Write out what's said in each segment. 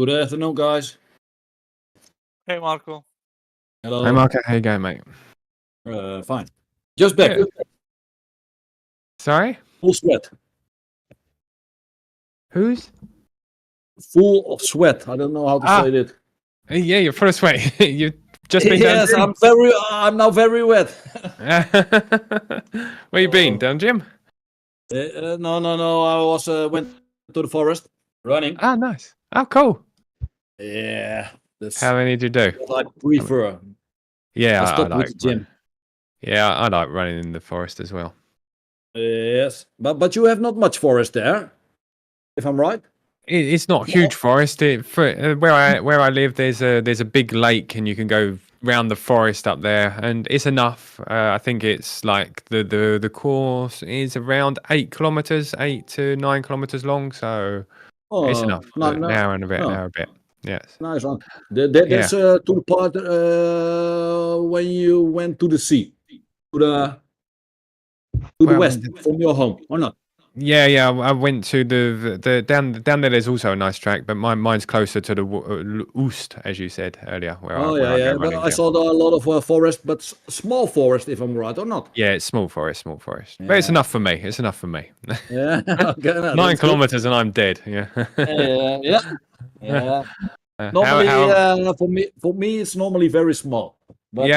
Good afternoon, guys. Hey, Marco. Hello. Hey, Marco. How you going, mate? Fine. Just back. Good. Sorry? Full sweat. Who's? Full of sweat. I don't know how to say it. Yeah, you're full of sweat. You've just been down Yes, gym? I'm now very wet. Where you been? Down gym? No. I was went to the forest running. Oh, nice. Oh, cool. Yeah. That's How many did you do? what I prefer. Yeah, I I stopped like with the gym. Yeah, I like running in the forest as well. Yes, but you have not much forest there, if I'm right. It's not huge forest. Where I live, there's a big lake, and you can go round the forest up there, and it's enough. I think it's like the course is around 8 kilometers, 8 to 9 kilometers long, so it's enough. An hour and a bit, an hour a bit. Yes. Nice one. That's to the part when you went to the sea, to the west from your home, or not? Yeah. I went to the down there. There's also a nice track, but mine's closer to the Oost, as you said earlier. Where I go But running, I saw a lot of forest, but small forest, if I'm right or not. Yeah, it's small forest, Yeah. but it's enough for me. It's enough for me. Yeah, okay, no, 9 kilometers and I'm dead. Yeah. Yeah. Normally, for me, it's normally very small. But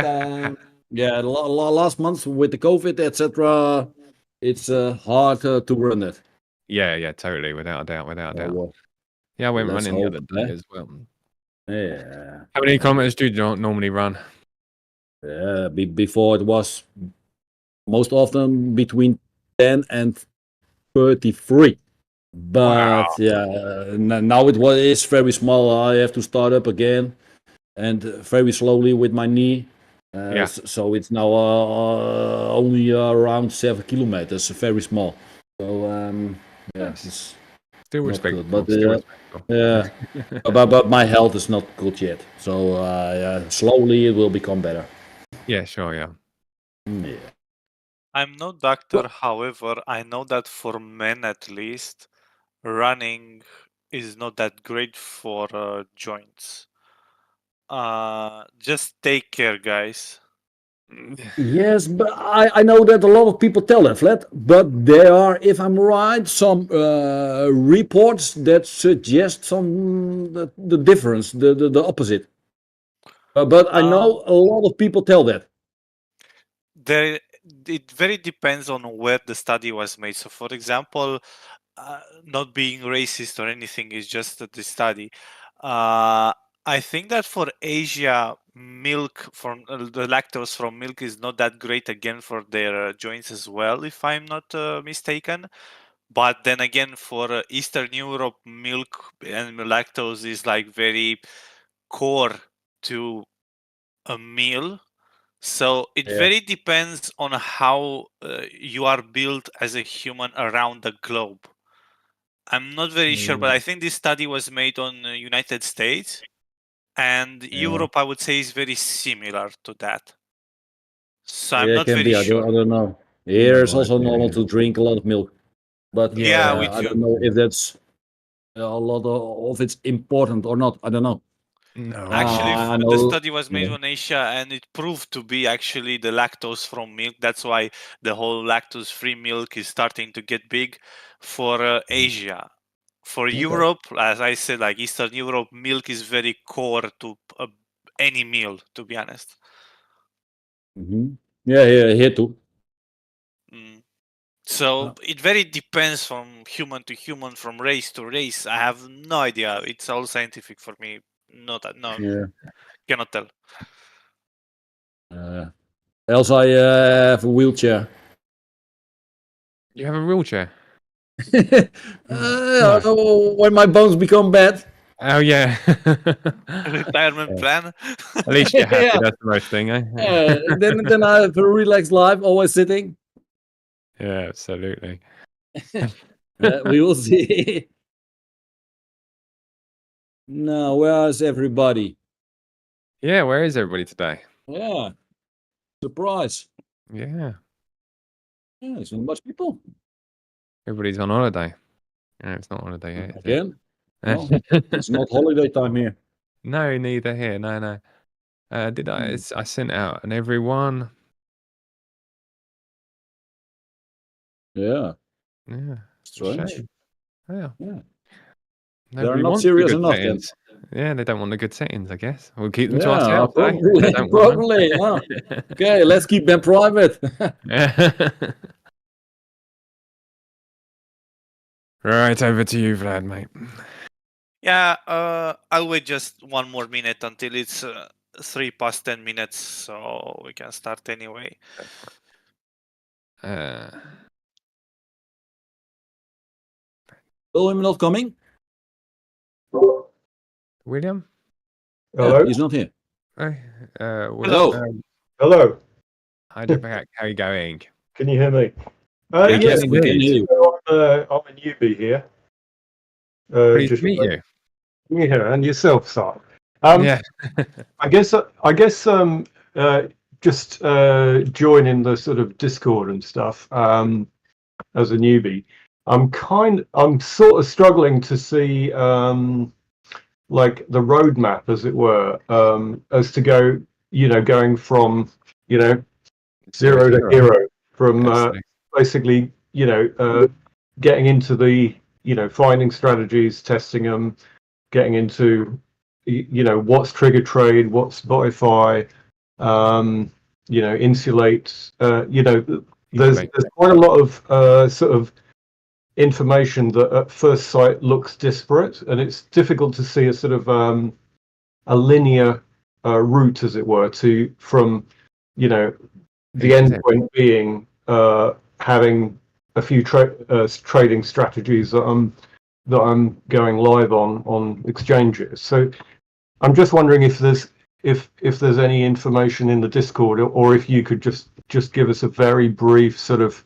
last month with the COVID, etc., it's hard to run it. Yeah, totally, without a doubt. Well, Yeah, I went let's running the other hope, day as well. Yeah. How many kilometers do you normally run? Yeah, before it was most often between 10 and 33. But now it's very small. I have to start up again, and very slowly with my knee. So it's now only around 7 kilometers, very small. So it's Still not respectable. good. But but my health is not good yet. So slowly it will become better. Yeah, sure, yeah. I'm no doctor, however, I know that for men at least, running is not that great for joints. Just take care, guys. Yes, but I know that a lot of people tell that, Flat. But there are, if I'm right, some reports that suggest the difference, the opposite. But I know a lot of people tell that. It very depends on where the study was made. So, for example, not being racist or anything, is just the study. I think that for Asia, milk from the lactose from milk is not that great again for their joints as well, if I'm not mistaken. But then again, for Eastern Europe, milk and lactose is like very core to a meal. So it very depends on how you are built as a human around the globe. I'm not very sure, but I think this study was made on United States, and Europe, I would say, is very similar to that. So I'm not very sure. I don't know. Here it's also normal to drink a lot of milk, but I don't know if that's a lot of it's important or not. I don't know. No, Actually, the study was made on Asia, and it proved to be actually the lactose from milk. That's why the whole lactose-free milk is starting to get big for Asia. For Europe, as I said, like Eastern Europe, milk is very core to any meal, to be honest. Yeah, here too. So it very depends from human to human, from race to race. I have no idea. It's all scientific for me. Cannot tell. Else I have a wheelchair. You have a wheelchair? When my bones become bad. Oh yeah. Retirement plan. At least you're happy. That's the most thing, eh? Then I have a relaxed life, always sitting. Yeah, absolutely. We will see. Now, where is everybody? Yeah, where is everybody today? Yeah, surprise. Yeah, there's not much people. everybody's on holiday. Yeah, it's not holiday yet. Again? Well, it's not holiday time here. No, neither here. No. Did I? I sent out an everyone. Yeah, Yeah. strange. Shame. Yeah. Yeah. They're Nobody not wants the serious good enough then. settings. Yeah, they don't want the good settings, I guess. We'll keep them to Yeah, ourselves, eh? probably. They don't want Probably. Yeah. Okay, let's keep them private. them. Right, over to you, Vlad, mate. Yeah, I'll wait just one more minute until it's 3 past 10 minutes, so we can start anyway. William not coming? William? Hello? Yeah, he's not here. Hello. Hello. Hi, Jack. How are you going? Can you hear me? We Yes, can we can indeed. hear you. so I'm a newbie here. Pleased to meet you. Yeah, and yourself, Sark. Yeah. I guess just joining the sort of Discord and stuff as a newbie. I'm sort of struggling to see like the roadmap, as it were, as to go, going from, zero to hero, from basically, getting into the, finding strategies, testing them, getting into, what's trigger trade, what's Spotify, insulate, there's quite a lot of sort of information that at first sight looks disparate, and it's difficult to see a sort of a linear route, as it were, from the end point being having a few trading strategies that I'm going live on exchanges. So I'm just wondering if there's any information in the Discord, or if you could just give us a very brief sort of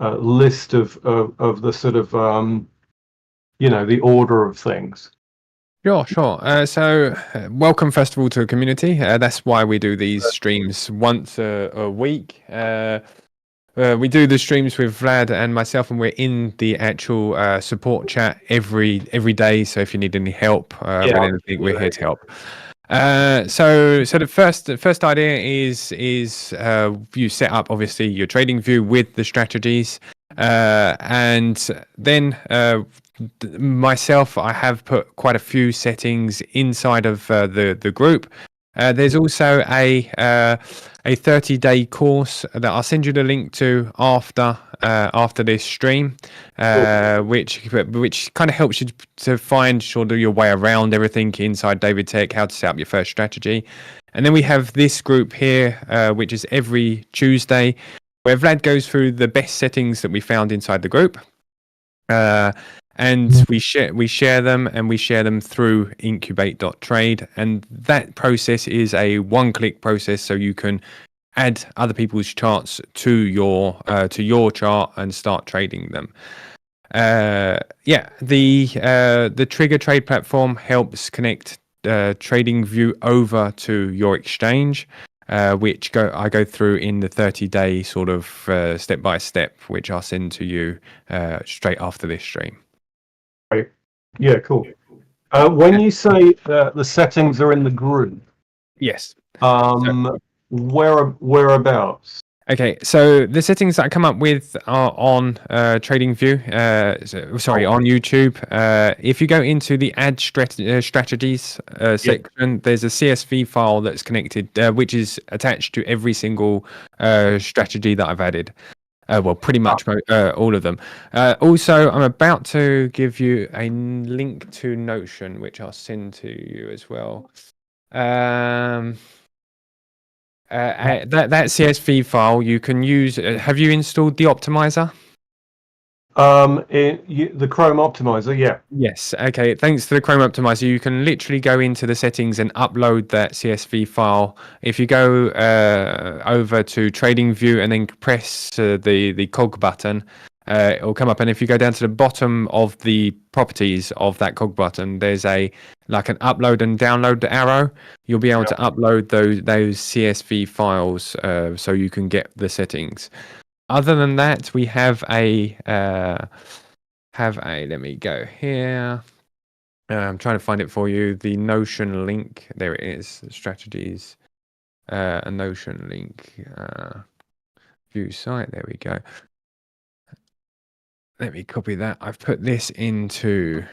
list of the sort of the order of things. Sure. So, welcome, first of all, to a community. That's why we do these streams once a week. We do the streams with Vlad and myself, and we're in the actual support chat every day. So if you need any help with anything, we're here to help. So the first idea is you set up obviously your trading view with the strategies, and then myself, I have put quite a few settings inside of the group. There's also a 30-day course that I'll send you the link to after this stream, which kind of helps you to find sort of your way around everything inside David Tech, how to set up your first strategy. And then we have this group here, which is every Tuesday, where Vlad goes through the best settings that we found inside the group. And we share them, and we share them through incubate.trade, and that process is a one-click process, so you can add other people's charts to your chart and start trading them. The Trigger Trade platform helps connect TradingView over to your exchange, which I go through in the 30-day sort of step by step, which I'll send to you straight after this stream. Right. Yeah, cool. When you say the settings are in the group, yes, whereabouts? Okay, so the settings that I come up with are on TradingView. On YouTube. If you go into the Add Strategies section, there's a CSV file that's connected, which is attached to every single strategy that I've added. Pretty much all of them. Also, I'm about to give you a link to Notion, which I'll send to you as well. That CSV file you can use. Have you installed the optimizer? The Chrome optimizer, yeah. Yes. Okay. Thanks to the Chrome optimizer, you can literally go into the settings and upload that CSV file. If you go over to TradingView and then press the cog button, it will come up. And if you go down to the bottom of the properties of that cog button, there's an upload and download arrow. You'll be able to upload those CSV files so you can get the settings. Other than that, we have let me go here. I'm trying to find it for you. The Notion link. There it is. Strategies. A Notion link. View site. There we go. Let me copy that. I've put this into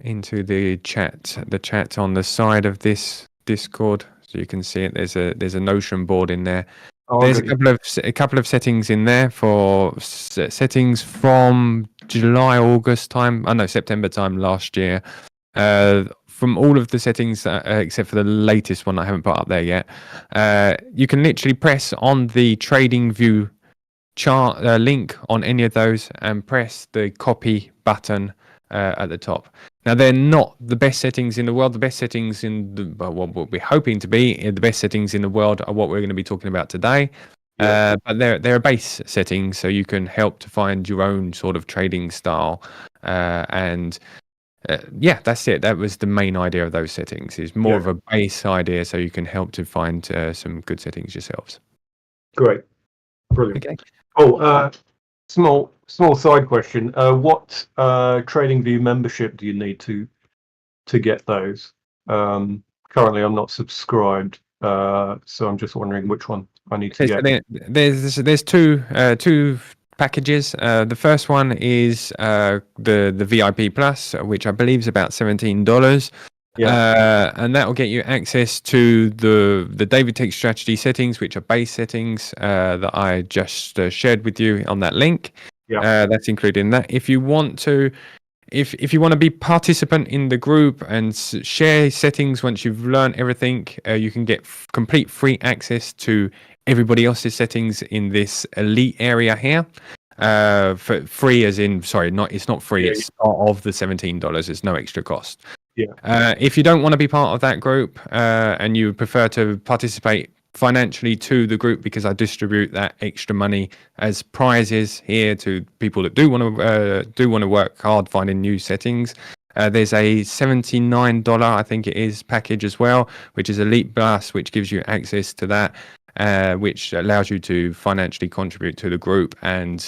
the chat on the side of this Discord, so you can see it. There's a Notion board in there. There's a couple of settings in there for settings from July, August time. I know September time last year. From all of the settings except for the latest one I haven't put up there yet, you can literally press on the Trading View chart link on any of those and press the copy button at the top. Now, they're not the best settings in the world. The best settings what we're hoping to be the best settings in the world are what we're going to be talking about today. But they're base settings, so you can help to find your own sort of trading style. Yeah, that's it. That was the main idea of those settings. Is more of a base idea, so you can help to find some good settings yourselves. Great, brilliant. Okay. Oh, small side question. What TradingView membership do you need to get those? Currently, I'm not subscribed, so I'm just wondering which one I need to get. There's two packages. The first one is the VIP Plus, which I believe is about $17. And that will get you access to the David Tech strategy settings, which are base settings that I just shared with you on that link. That's included in that. If you want to be participant in the group and share settings once you've learned everything, you can get complete free access to everybody else's settings in this elite area here. For free, as in, sorry, it's not free. It's part of the $17. It's no extra cost. If you don't want to be part of that group and you prefer to participate financially to the group, because I distribute that extra money as prizes here to people that do want to work hard finding new settings. There's a $79, I think it is, package as well, which is Elite Plus, which gives you access to that, which allows you to financially contribute to the group, and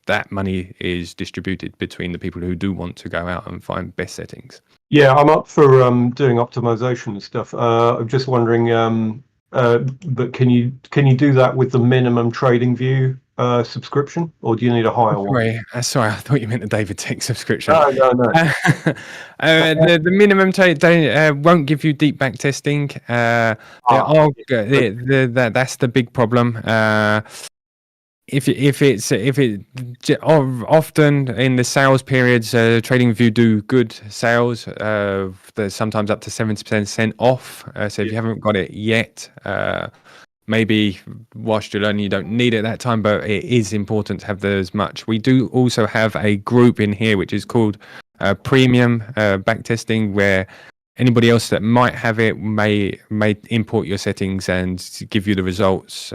that money is distributed between the people who do want to go out and find best settings. Yeah, I'm up for doing optimization and stuff. I'm just wondering, but can you do that with the minimum TradingView subscription, or do you need a higher one? Sorry, I thought you meant the David Tech subscription. No. The minimum won't give you deep back testing. That's the big problem. Often in the sales periods, TradingView do good sales. There's sometimes up to 70% off. So if you haven't got it yet, maybe whilst you're learning, you don't need it at that time, but it is important to have as much. We do also have a group in here which is called Premium Backtesting, where anybody else that might have it may import your settings and give you the results.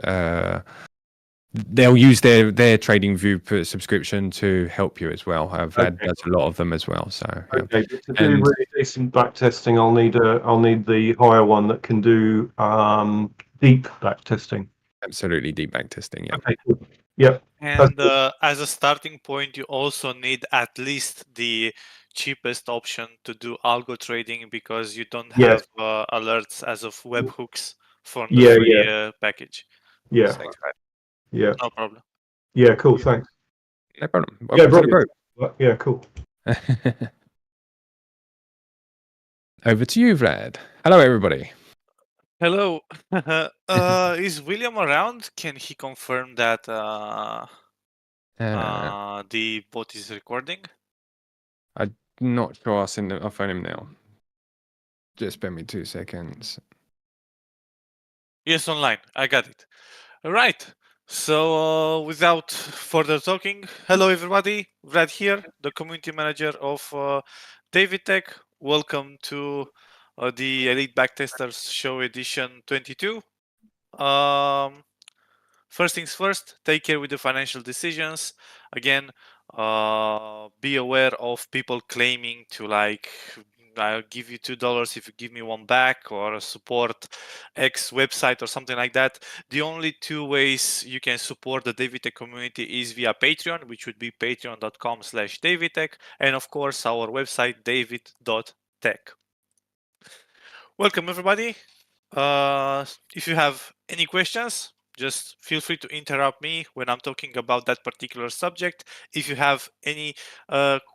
They'll use their TradingView subscription to help you as well. Vlad does a lot of them as well. So but to do really decent backtesting, I'll need the higher one that can do deep backtesting. Absolutely, deep backtesting. Yeah. Okay, cool. Yep. And as a starting point, you also need at least the cheapest option to do algo trading, because you don't have alerts as of webhooks from the free package. Yeah. Thanks, yeah. No problem. Yeah, cool. Thanks. No problem. Yeah, cool. Over to you, Vlad. Hello, everybody. Hello. Is William around? Can he confirm that the bot is recording? I'm not sure. I'll phone him now. Just spare me 2 seconds. Yes, online. I got it. All right. So without further talking, hello everybody. Vlad here, the community manager of David Tech. Welcome to the Elite Backtesters Show Edition 22. First things first, take care with the financial decisions. Again, be aware of people claiming to I'll give you $2 if you give me one back, or support X website or something like that. The only two ways you can support the DavidTech community is via Patreon, which would be patreon.com/DavidTech, and of course our website david.tech. Welcome everybody. If you have any questions, just feel free to interrupt me when I'm talking about that particular subject. If you have any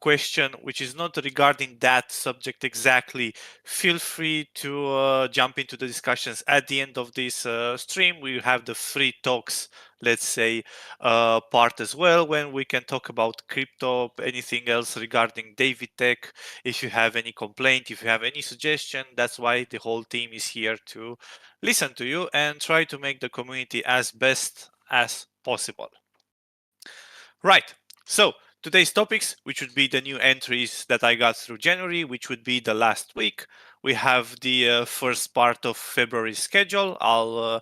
question which is not regarding that subject exactly, feel free to jump into the discussions at the end of this stream. We have the free talks, let's say, part as well, when we can talk about crypto, anything else regarding David Tech. If you have any complaint, if you have any suggestion, that's why the whole team is here to listen to you and try to make the community as best as possible. Right, so today's topics, which would be the new entries that I got through January, which would be the last week. We have the first part of February schedule. I'll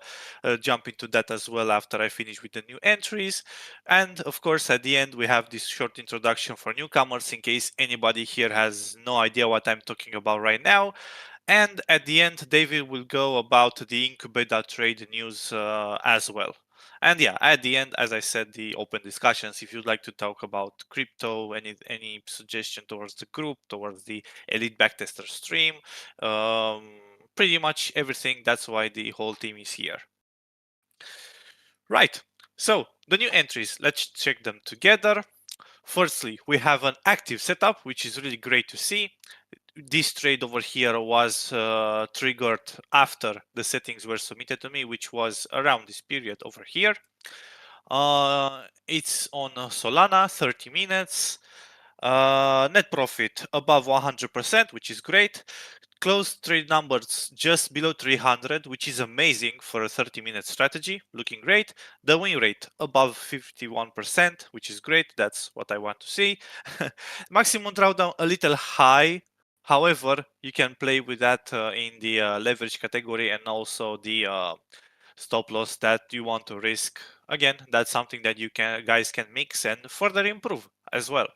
jump into that as well after I finish with the new entries. And of course, at the end, we have this short introduction for newcomers in case anybody here has no idea what I'm talking about right now. And at the end, David will go about the Incubate.trade news as well. And yeah, at the end, as I said, the open discussions. If you'd like to talk about crypto, any suggestion towards the group, towards the Elite Backtester stream, pretty much everything. That's why the whole team is here. Right. So the new entries, let's check them together. Firstly, we have an active setup, which is really great to see. This trade over here was triggered after the settings were submitted to me, which was around this period over here. It's on Solana, 30 minutes. Net profit above 100%, which is great. Closed trade numbers just below 300, which is amazing for a 30-minute strategy, looking great. The win rate above 51%, which is great. That's what I want to see. Maximum drawdown a little high. However, you can play with that in the leverage category, and also the stop loss that you want to risk. Again, that's something that you guys can mix and further improve as well.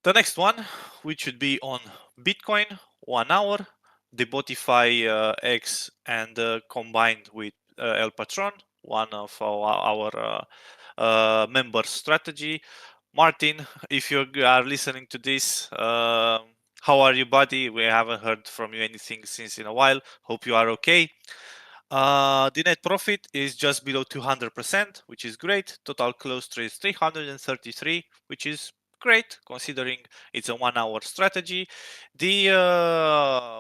The next one, which should be on Bitcoin, 1 hour, the Botify X, and combined with El Patron, one of our member strategy. Martin, if you are listening to this, how are you, buddy? We haven't heard from you anything since in a while. Hope you are okay. The net profit is just below 200%, which is great. Total close trade is 333, which is great considering it's a 1 hour strategy. The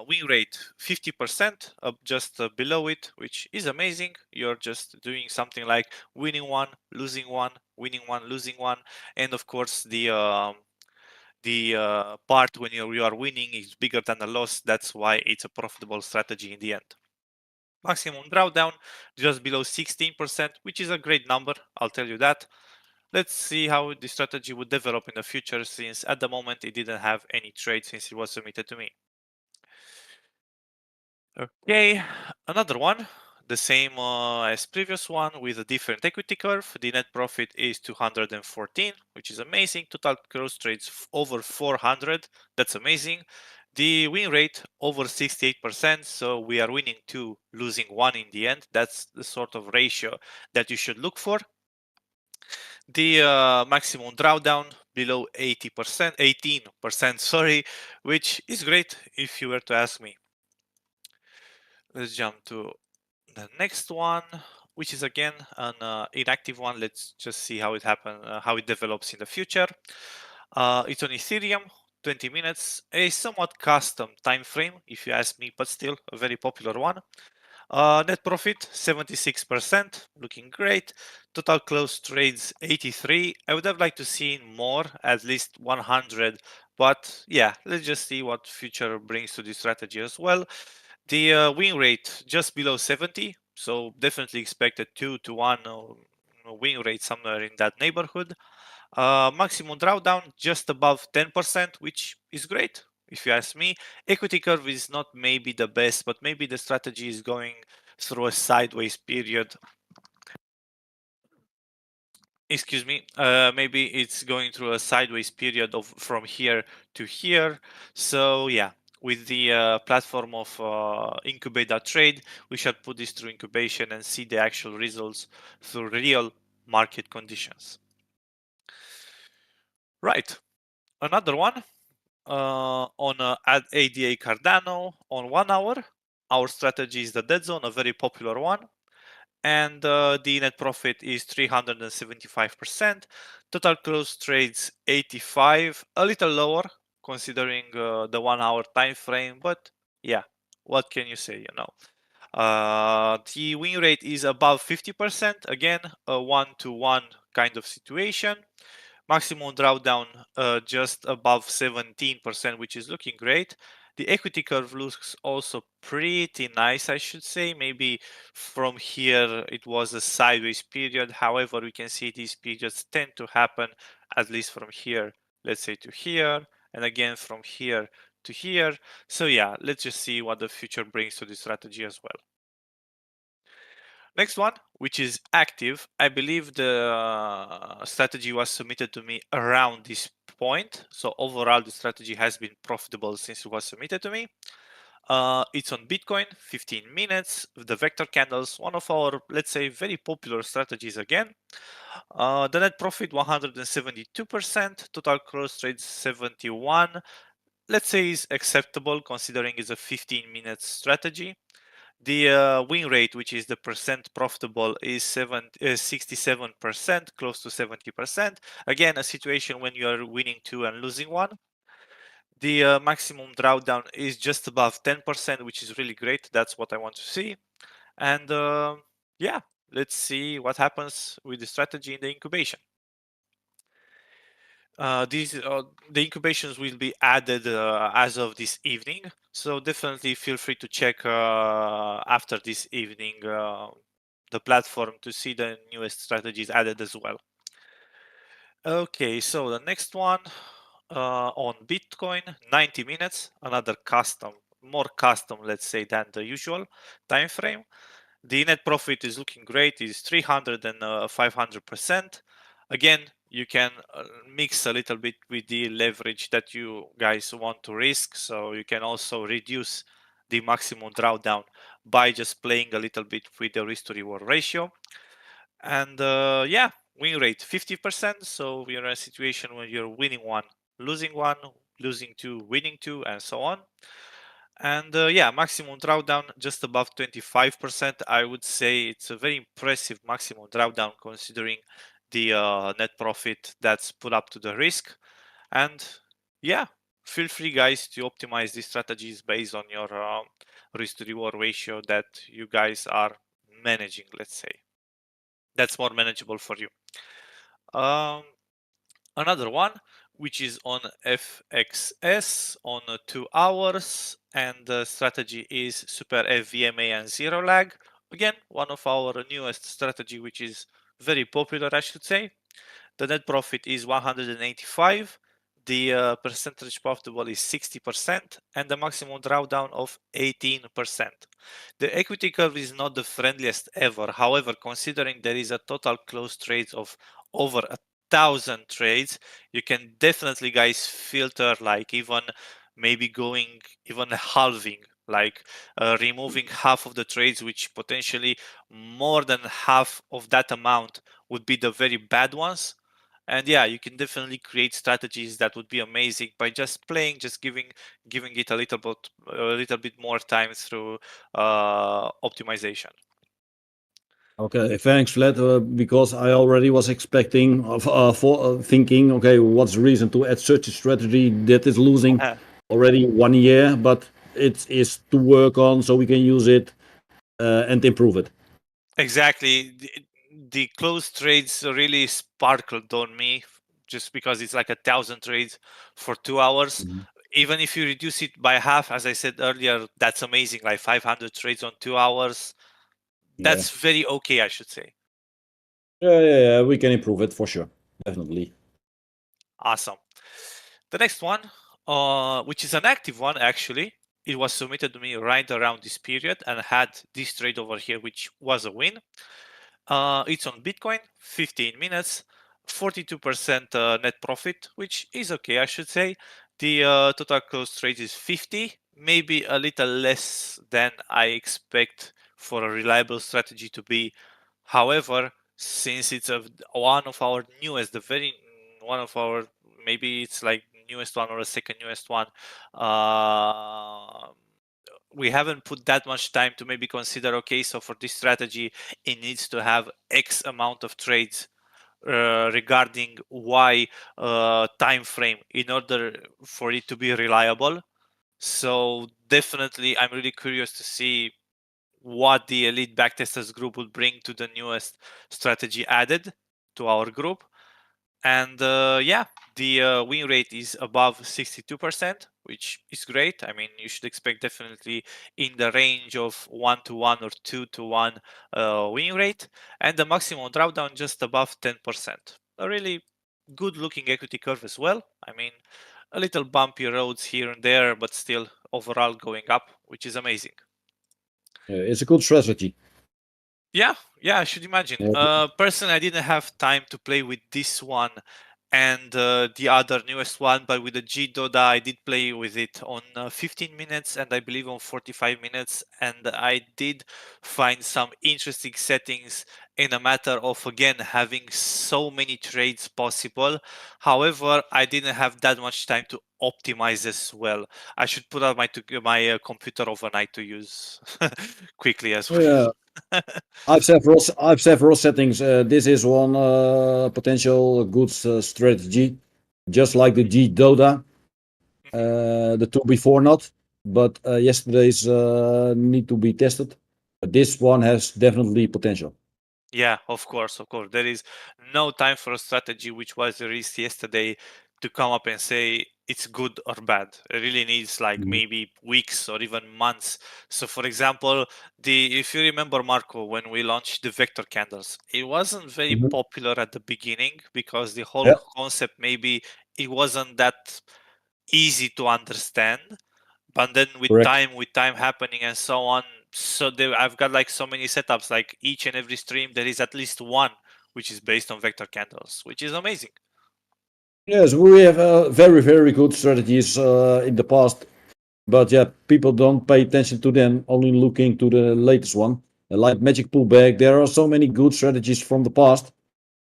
win rate 50%, just below it, which is amazing. You're just doing something like winning one, losing one, winning one, losing one, and of course the part when you are winning is bigger than the loss. That's why it's a profitable strategy in the end. Maximum drawdown just below 16%, which is a great number, I'll tell you that. Let's see how the strategy would develop in the future, since at the moment it didn't have any trade since it was submitted to me. Okay, another one, the same as previous one with a different equity curve. The net profit is 214, which is amazing. Total gross trades over 400, that's amazing. The win rate over 68%, so we are winning 2, losing 1 in the end. That's the sort of ratio that you should look for. The maximum drawdown below 80%, 18%, sorry, which is great if you were to ask me. Let's jump to the next one, which is again an inactive one. Let's just see how it happens, how it develops in the future. It's on Ethereum, 20 minutes, a somewhat custom time frame, if you ask me, but still a very popular one. Net profit 76%, looking great. Total closed trades 83. I would have liked to see more, at least 100, but yeah, let's just see what future brings to this strategy as well. The win rate just below 70, so definitely expected 2 to 1 win rate somewhere in that neighborhood. Maximum drawdown just above 10%, which is great if you ask me. Equity curve is not maybe the best, but maybe the strategy is going through a sideways period. excuse me, maybe it's going through a sideways period of from here to here. So yeah, with the platform of incubate.trade, we should put this through incubation and see the actual results through real market conditions. Right, another one on ADA Cardano on 1 hour. Our strategy is the dead zone, a very popular one. And the net profit is 375%. Total close trades 85, a little lower considering the 1 hour time frame, but yeah, what can you say, you know? The win rate is above 50%, again, a 1-to-1 kind of situation. Maximum drawdown just above 17%, which is looking great. The equity curve looks also pretty nice, I should say. Maybe from here it was a sideways period. However, we can see these periods tend to happen at least from here, let's say to here, and again from here to here. So yeah, let's just see what the future brings to this strategy as well. Next one, which is active. I believe the strategy was submitted to me around this point. So overall, the strategy has been profitable since it was submitted to me. It's on Bitcoin, 15 minutes, with the vector candles, one of our, let's say, very popular strategies again. The net profit 172%, total cross trades 71. Let's say is acceptable considering it's a 15-minute strategy. The win rate, which is the percent profitable, is 67%, close to 70%. Again, a situation when you are winning 2 and losing 1. The maximum drawdown is just above 10%, which is really great. That's what I want to see. And yeah, let's see what happens with the strategy in the incubation. The incubations will be added as of this evening, so definitely feel free to check after this evening the platform to see the newest strategies added as well. Okay, so the next one on Bitcoin, 90 minutes, another custom, more custom, let's say, than the usual time frame. The net profit is looking great, is 300 and 500%. Again, you can mix a little bit with the leverage that you guys want to risk. So you can also reduce the maximum drawdown by just playing a little bit with the risk to reward ratio. And yeah, win rate 50%. So we're in a situation where you're winning 1, losing 2, winning 2, and so on. And yeah, maximum drawdown just above 25%. I would say it's a very impressive maximum drawdown considering the net profit that's put up to the risk. And yeah, feel free, guys, to optimize these strategies based on your risk to reward ratio that you guys are managing, let's say. That's more manageable for you. Another one, which is on FXS on 2 hours, and the strategy is Super FVMA and zero lag. Again, one of our newest strategy, which is very popular, I should say. The net profit is 185. The percentage profitable is 60%, and the maximum drawdown of 18%. The equity curve is not the friendliest ever. However, considering there is a total closed trades of over 1,000 trades, you can definitely, guys, filter like even maybe going even halving, like removing half of the trades, which potentially more than half of that amount would be the very bad ones. And yeah, you can definitely create strategies that would be amazing by just playing, just giving it a little bit more time through optimization. Okay, thanks, Vlad. Because I already was expecting, thinking, okay, what's the reason to add such a strategy that is losing already 1 year, but it is to work on so we can use it and improve it. Exactly. The closed trades really sparkled on me just because it's like 1,000 trades for 2 hours. Even if you reduce it by half, as I said earlier, that's amazing. Like 500 trades on 2 hours. That's very okay, I should say. Yeah, we can improve it for sure. Definitely. Awesome. The next one, which is an active one, actually, it was submitted to me right around this period and had this trade over here, which was a win. It's on Bitcoin, 15 minutes. 42% net profit, which is okay, I should say. The total close trade is 50, maybe a little less than I expect for a reliable strategy to be. However, since it's one of our newest, one of our, maybe it's like newest one or a second newest one, we haven't put that much time to maybe consider, okay, so for this strategy, it needs to have X amount of trades regarding Y time frame in order for it to be reliable. So definitely, I'm really curious to see what the elite backtesters group will bring to the newest strategy added to our group. And yeah, the win rate is above 62%, which is great. I mean, you should expect definitely in the range of 1-to-1 or 2-to-1 win rate, and the maximum drawdown just above 10%. A really good looking equity curve as well. I mean, a little bumpy roads here and there, but still overall going up, which is amazing. It's a good strategy. Yeah, I should imagine. Personally, I didn't have time to play with this one and the other newest one, but with the G Doda, I did play with it on 15 minutes and I believe on 45 minutes, and I did find some interesting settings in a matter of, again, having so many trades possible. However, I didn't have that much time to optimize as well. I should put out my computer overnight to use quickly as well. Yeah. I've several settings. This is one potential good strategy, just like the G Doda. The two before not, but yesterday's need to be tested. But this one has definitely potential. Yeah, of course. There is no time for a strategy which was released yesterday to come up and say it's good or bad. It really needs like maybe weeks or even months. So, for example, if you remember, Marco, when we launched the vector candles, it wasn't very popular at the beginning because the whole concept, maybe it wasn't that easy to understand. But then with time happening and so on, so I've got like so many setups, like each and every stream there is at least one which is based on vector candles, which is amazing. Yes, we have very good strategies in the past, but yeah, people don't pay attention to them, only looking to the latest one, like magic pullback. There are so many good strategies from the past.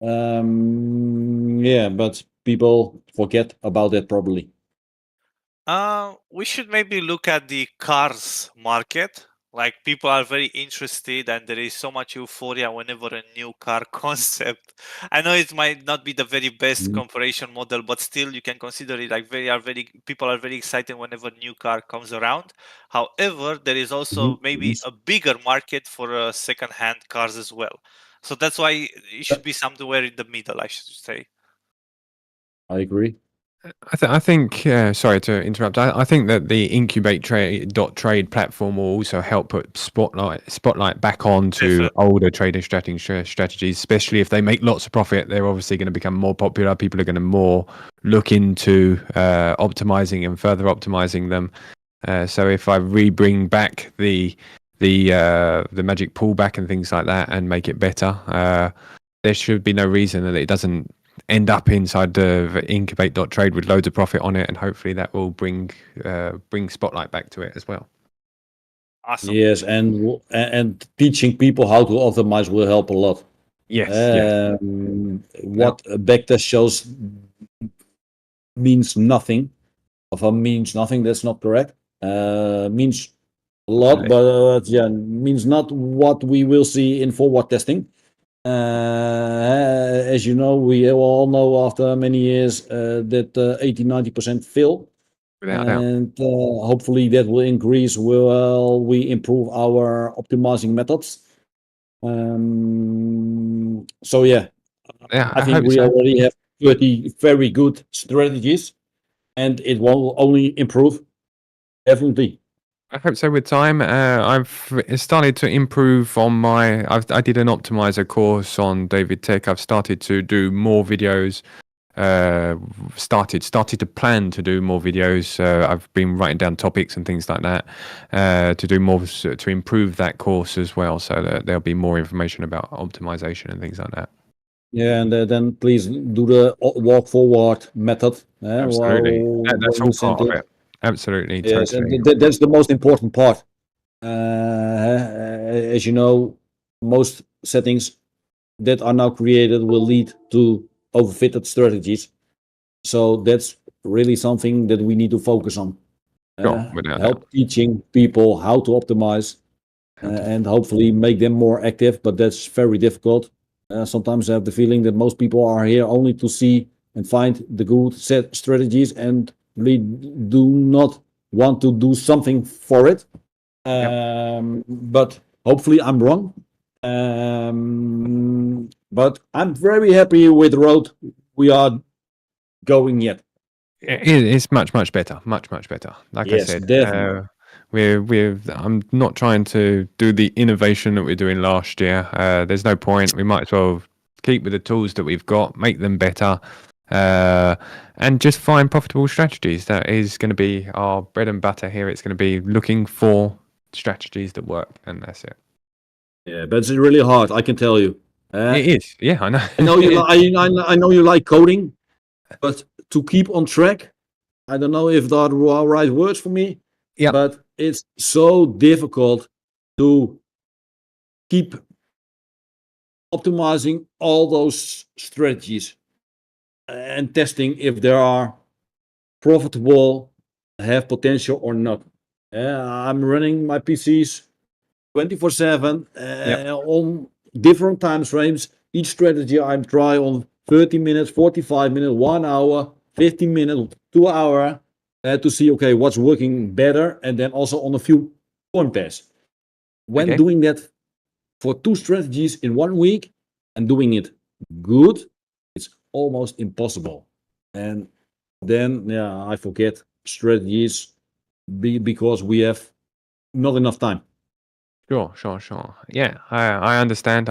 Yeah, but people forget about that probably. We should maybe look at the cars market. Like, people are very interested and there is so much euphoria whenever a new car concept. I know it might not be the very best comparison model, but still you can consider it like people are very excited whenever new car comes around. However, there is also maybe a bigger market for second-hand cars as well. So that's why it should be somewhere in the middle, I should say. I agree. I think, sorry to interrupt. I think that the incubate.trade platform will also help put spotlight back onto older trading strategies, especially if they make lots of profit. They're obviously going to become more popular. People are going to more look into optimizing and further optimizing them. So if I bring back the magic pullback and things like that and make it better, there should be no reason that it doesn't end up inside the incubate.trade with loads of profit on it, and hopefully that will bring spotlight back to it as well. Awesome. Yes, and teaching people how to optimize will help a lot. Yes. What a backtest shows means nothing. Means nothing. That's not correct. Means a lot, but yeah, means not what we will see in forward testing. As you know, we all know after many years that 80-90% fail. And hopefully that will increase while we improve our optimizing methods. So yeah, I think we already have 30 very good strategies, and it will only improve, definitely. I hope so. With time, I've started to improve on my. I did an optimizer course on David Tech. I've started to do more videos. Started to plan to do more videos. I've been writing down topics and things like that to do more to improve that course as well, so that there'll be more information about optimization and things like that. Yeah, and then please do the walk forward method. Absolutely. That's When all you send part of it. it. Absolutely, Yes, totally. and that's the most important part. As you know, most settings that are now created will lead to overfitted strategies. So that's really something that we need to focus on. Sure, without doubt. Help teaching people how to optimize and hopefully make them more active, but that's very difficult. Sometimes I have the feeling that most people are here only to see and find the good set strategies and really do not want to do something for it. But hopefully I'm wrong. But I'm very happy with the road we are going yet. It's much better, much better. Like I Yes, said, definitely. I'm not trying to do the innovation that we're doing last year. There's no point. We might as well keep with the tools that we've got, make them better, and just find profitable strategies. That is going to be our bread and butter here. It's going to be looking for strategies that work, and that's it. Yeah, but it's really hard, I can tell you. It is. Yeah, I know. I know you I know you like coding, but to keep on track, I don't know if that are right words for me. Yeah. But it's so difficult to keep optimizing all those strategies and testing if they are profitable, have potential or not. I'm running my PCs 24/7 on different time frames. Each strategy I try on 30 minutes, 45 minutes, 1 hour, 15 minutes, 2 hour to see okay what's working better, and then also on a few point tests. When doing that for 2 strategies in 1 week and doing it good, it's almost impossible. And then I forget strategies because we have not enough time. Sure. Yeah, I understand.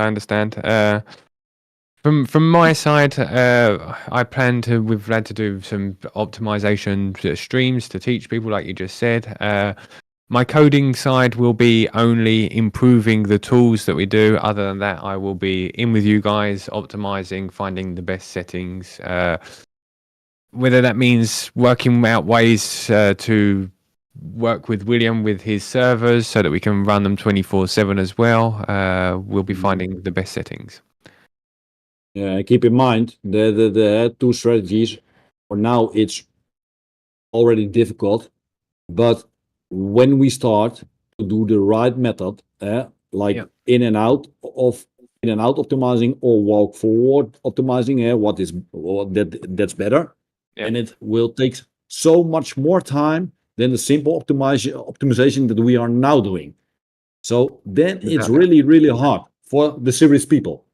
From my side, we've had to do some optimization streams to teach people, like you just said. My coding side will be only improving the tools that we do. Other than that, I will be in with you guys, optimizing, finding the best settings. Whether that means working out ways to work with William with his servers so that we can run them 24/7 as well. We'll be finding the best settings. Yeah, keep in mind the 2 strategies. For now, it's already difficult, but when we start to do the right method, like in and out optimizing or walk forward optimizing, that's better, and it will take so much more time than the simple optimization that we are now doing. So then it's really hard for the serious people.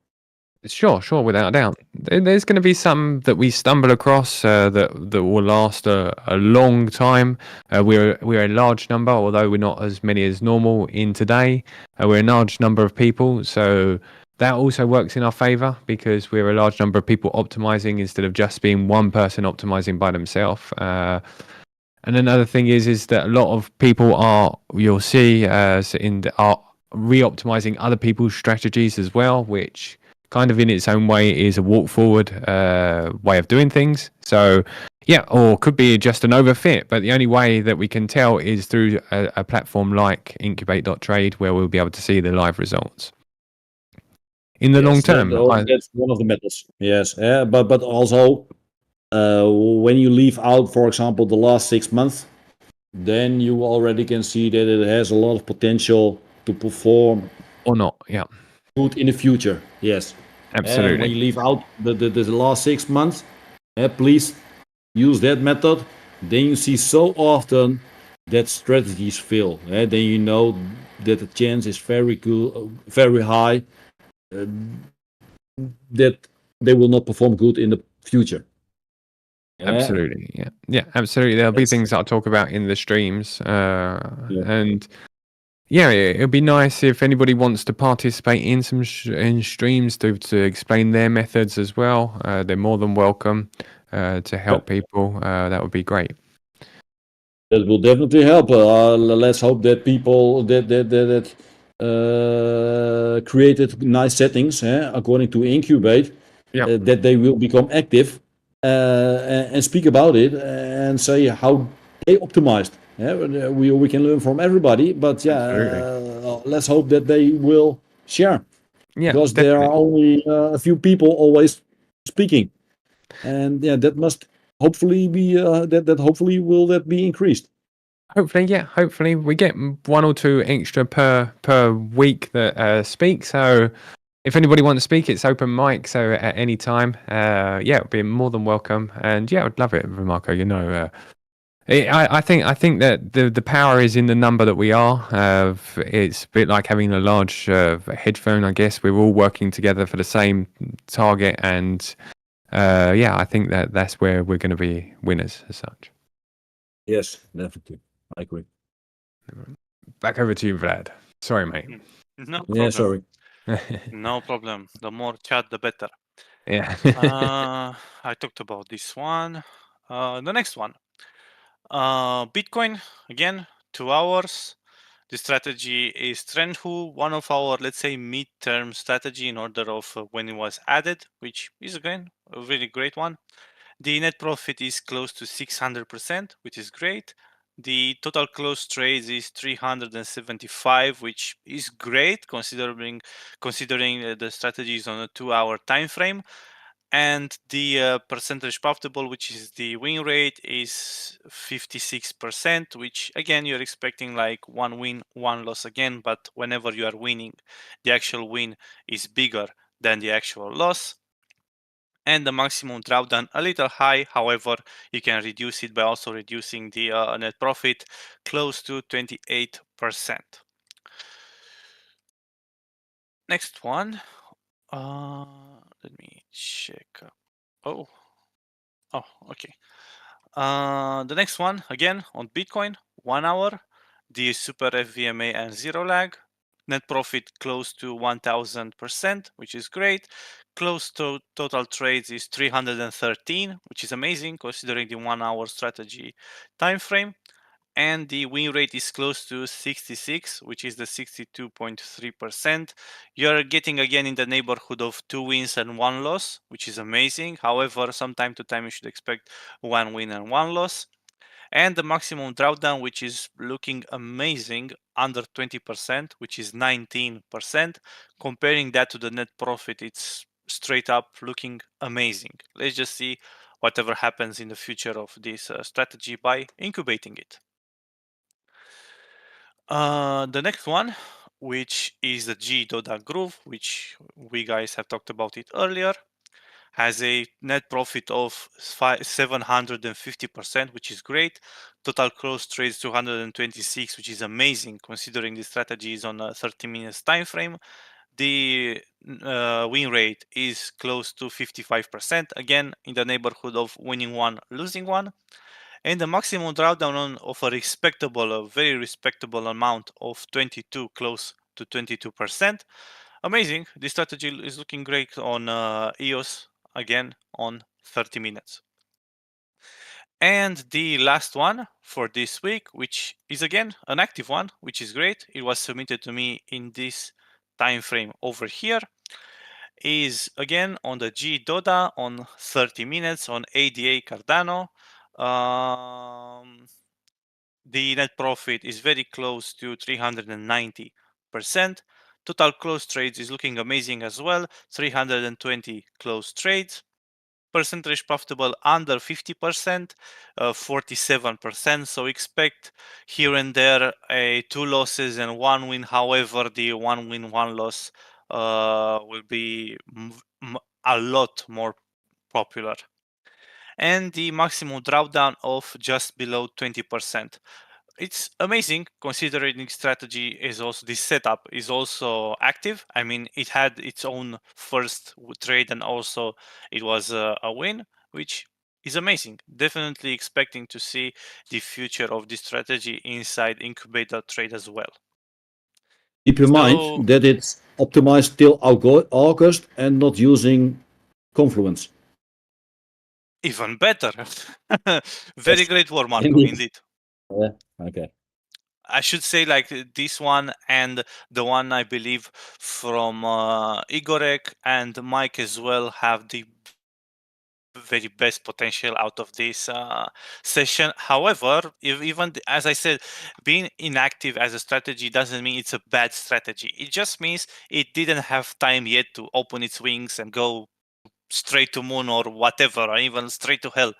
Sure, without a doubt. There's going to be some that we stumble across that will last a long time. We're a large number, although we're not as many as normal in today. We're a large number of people, so that also works in our favor because we're a large number of people optimizing instead of just being one person optimizing by themselves. And another thing is that a lot of people you'll see are re-optimizing other people's strategies as well, which kind of in its own way is a walk forward way of doing things. So or could be just an overfit, but the only way that we can tell is through a platform like incubate.trade where we'll be able to see the live results. In the long term, that's one of the methods. Yes, but also when you leave out, for example, the last 6 months, then you already can see that it has a lot of potential to perform or not. Good in the future. Yes, absolutely. When you leave out the last 6 months, please use that method. Then you see so often that strategies fail. Then you know that the chance is very good, very high that they will not perform good in the future. Absolutely, absolutely. There'll be things that I'll talk about in the streams, and it'll be nice if anybody wants to participate in some in streams to explain their methods as well. They're more than welcome to help people. That would be great. That will definitely help. Let's hope that people that created nice settings according to Incubate that they will become active and speak about it and say how they optimized. Yeah, we can learn from everybody, but let's hope that they will share. Yeah, because there are definitely. only a few people always speaking, and that must hopefully be that hopefully will that be increased. Hopefully, yeah. Hopefully, we get one or two extra per week that speak. So, if anybody wants to speak, it's open mic. So at any time, it'll be more than welcome. And yeah, I'd love it, Marco. I think that the power is in the number that we are. It's a bit like having a large headphone, I guess. We're all working together for the same target, and I think that that's where we're going to be winners as such. Yes, definitely, I agree. Back over to you, Vlad. Sorry, mate. No problem. Yeah, sorry. No problem. The more chat, the better. Yeah. I talked about this one. The next one. Bitcoin, again, 2 hours. The strategy is Trendhu, one of our, let's say, mid-term strategy in order of when it was added, which is, again, a really great one. The net profit is close to 600%, which is great. The total closed trades is 375, which is great considering the strategy is on a 2-hour time frame. And the percentage profitable, which is the win rate, is 56%, which again you're expecting like one win, one loss again. But whenever you are winning, the actual win is bigger than the actual loss. And the maximum drawdown a little high. However, you can reduce it by also reducing the net profit close to 28%. Next one. Let me check. Oh, okay. The next one, again on Bitcoin, 1 hour, the super FVMA and zero lag. Net profit close to 1000%, which is great. Close to total trades is 313, which is amazing considering the 1 hour strategy time frame. And the win rate is close to 66, which is the 62.3%. You're getting again in the neighborhood of 2 wins and 1 loss, which is amazing. However, from time to time you should expect 1 win and 1 loss. And the maximum drawdown, which is looking amazing, under 20%, which is 19%. Comparing that to the net profit, it's straight up looking amazing. Let's just see whatever happens in the future of this strategy by incubating it. The next one, which is the G.Doda Groove, which we guys have talked about it earlier, has a net profit of 750%, which is great. Total close trades 226, which is amazing considering the strategy is on a 30 minutes time frame. The win rate is close to 55%, again in the neighborhood of winning one, losing one. And the maximum drawdown of a very respectable amount of 22, close to 22%. Amazing. This strategy is looking great on EOS, again on 30 minutes. And the last one for this week, which is again an active one, which is great. It was submitted to me in this time frame over here, is again on the G.Doda on 30 minutes on ADA Cardano. The net profit is very close to 390%. Total close trades is looking amazing as well, 320 close trades. Percentage profitable under 50%, 47%. So expect here and there a 2 losses and 1 win. However, the 1 win, 1 loss will be a lot more popular. And the maximum drawdown of just below 20%. It's amazing considering strategy is also, this setup is also active. I mean, it had its own first trade and also it was a win, which is amazing. Definitely expecting to see the future of this strategy inside incubator trade as well. Keep in mind that it's optimized till August and not using Confluence. Even better. Very great word, Marco, indeed. Yeah, okay. I should say like this one and the one I believe from Igorek and Mike as well have the very best potential out of this session. However, if even as I said, being inactive as a strategy doesn't mean it's a bad strategy. It just means it didn't have time yet to open its wings and go straight to moon or whatever, or even straight to hell.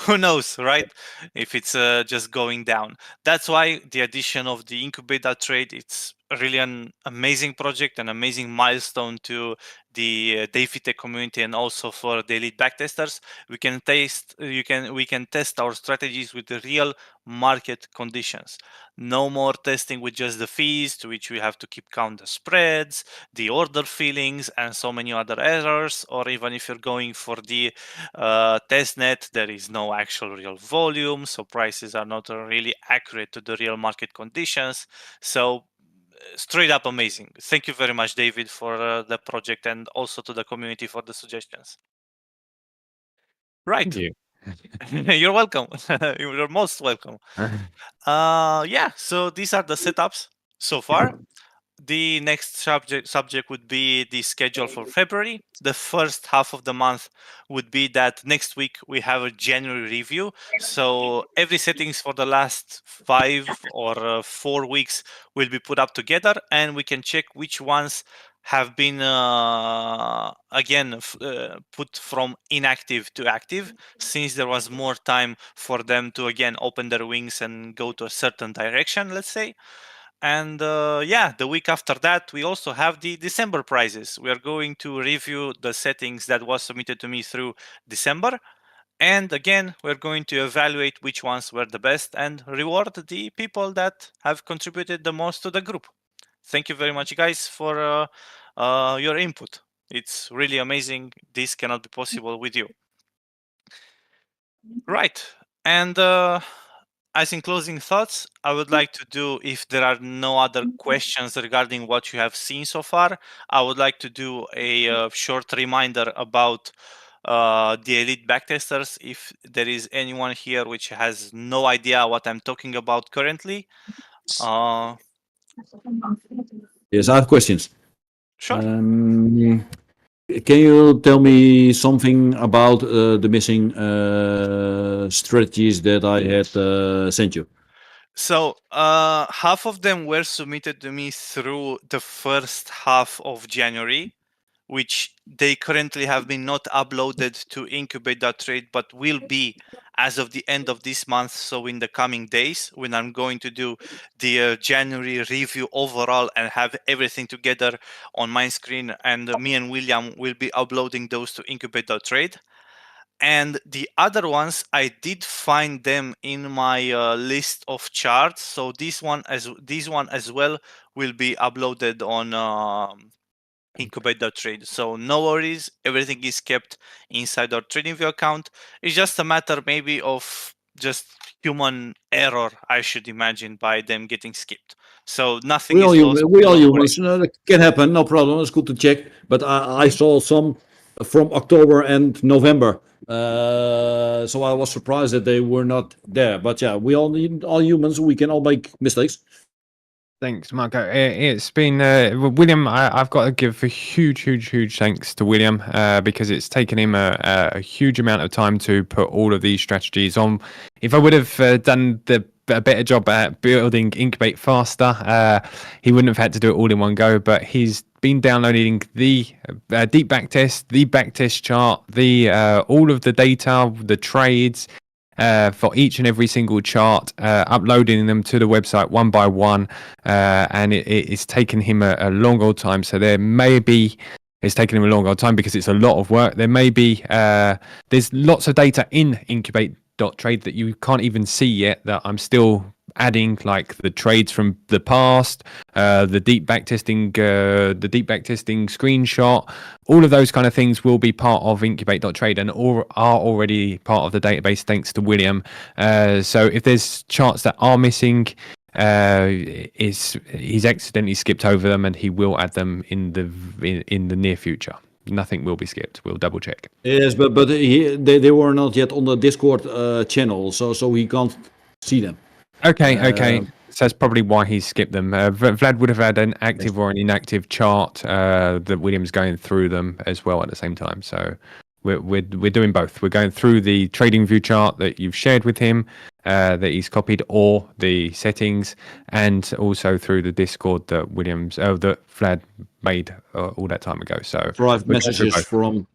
Who knows, right? If it's just going down. That's why the addition of the incubator trade, it's really an amazing project, an amazing milestone to the DeFi community and also for the elite backtesters. We can test our strategies with the real market conditions. No more testing with just the fees, to which we have to keep count the spreads, the order fillings, and so many other errors. Or even if you're going for the testnet, there is no actual real volume, so prices are not really accurate to the real market conditions. So straight up amazing. Thank you very much, David, for the project, and also to the community for the suggestions. Right. Thank you. You're welcome. You're most welcome. Yeah, so these are the setups so far. The next subject would be the schedule for February. The first half of the month would be that next week we have a January review. So every settings for the last 5 or 4 weeks will be put up together, and we can check which ones have been put from inactive to active, since there was more time for them to again open their wings and go to a certain direction, let's say. And yeah, the week after that, we also have the December prizes. We are going to review the settings that was submitted to me through December. And again, we're going to evaluate which ones were the best and reward the people that have contributed the most to the group. Thank you very much, guys, for your input. It's really amazing. This cannot be possible with you. Right. And as in closing thoughts, I would like to do, if there are no other questions regarding what you have seen so far, I would like to do a short reminder about the elite backtesters. If there is anyone here which has no idea what I'm talking about currently. Yes, I have questions. Sure. Can you tell me something about the missing strategies that I had sent you? So half of them were submitted to me through the first half of January, which they currently have been not uploaded to Incubate.trade, but will be as of the end of this month. So in the coming days, when I'm going to do the January review overall and have everything together on my screen, and me and William will be uploading those to Incubate.trade. And the other ones, I did find them in my list of charts. So this one as well will be uploaded on Incubate.trade. So no worries, everything is kept inside our TradingView account. It's just a matter maybe of just human error, I should imagine, by them getting skipped. So nothing We is lost. we all Don't worry. humans. It can happen, no problem. It's good to check. But I saw some from October and November, so I was surprised that they were not there. But yeah, we all humans. We can all make mistakes. Thanks, Marco. It's been William. I've got to give a huge thanks to William because it's taken him a huge amount of time to put all of these strategies on. If I would have done a better job at building Incubate faster, he wouldn't have had to do it all in one go. But he's been downloading the deep backtest, the backtest chart, the all of the data, the trades. For each and every single chart, uploading them to the website one by one, and it's taken him a long old time. So there may be, it's taken him a long old time because it's a lot of work. There may be, there's lots of data in Incubate.trade that you can't even see yet that I'm still adding, like the trades from the past, the deep backtesting screenshot. All of those kind of things will be part of Incubate.trade and are already part of the database thanks to William. So if there's charts that are missing, he's accidentally skipped over them, and he will add them in the near future. Nothing will be skipped. We'll double check. Yes, but they were not yet on the Discord channel, so he can't see them. Okay. So that's probably why he skipped them. Vlad would have had an active or an inactive chart that William's going through them as well at the same time. So we're doing both. We're going through the trading view chart that you've shared with him, that he's copied, or the settings, and also through the Discord that that Vlad made all that time ago. So Private we're going through messages both. from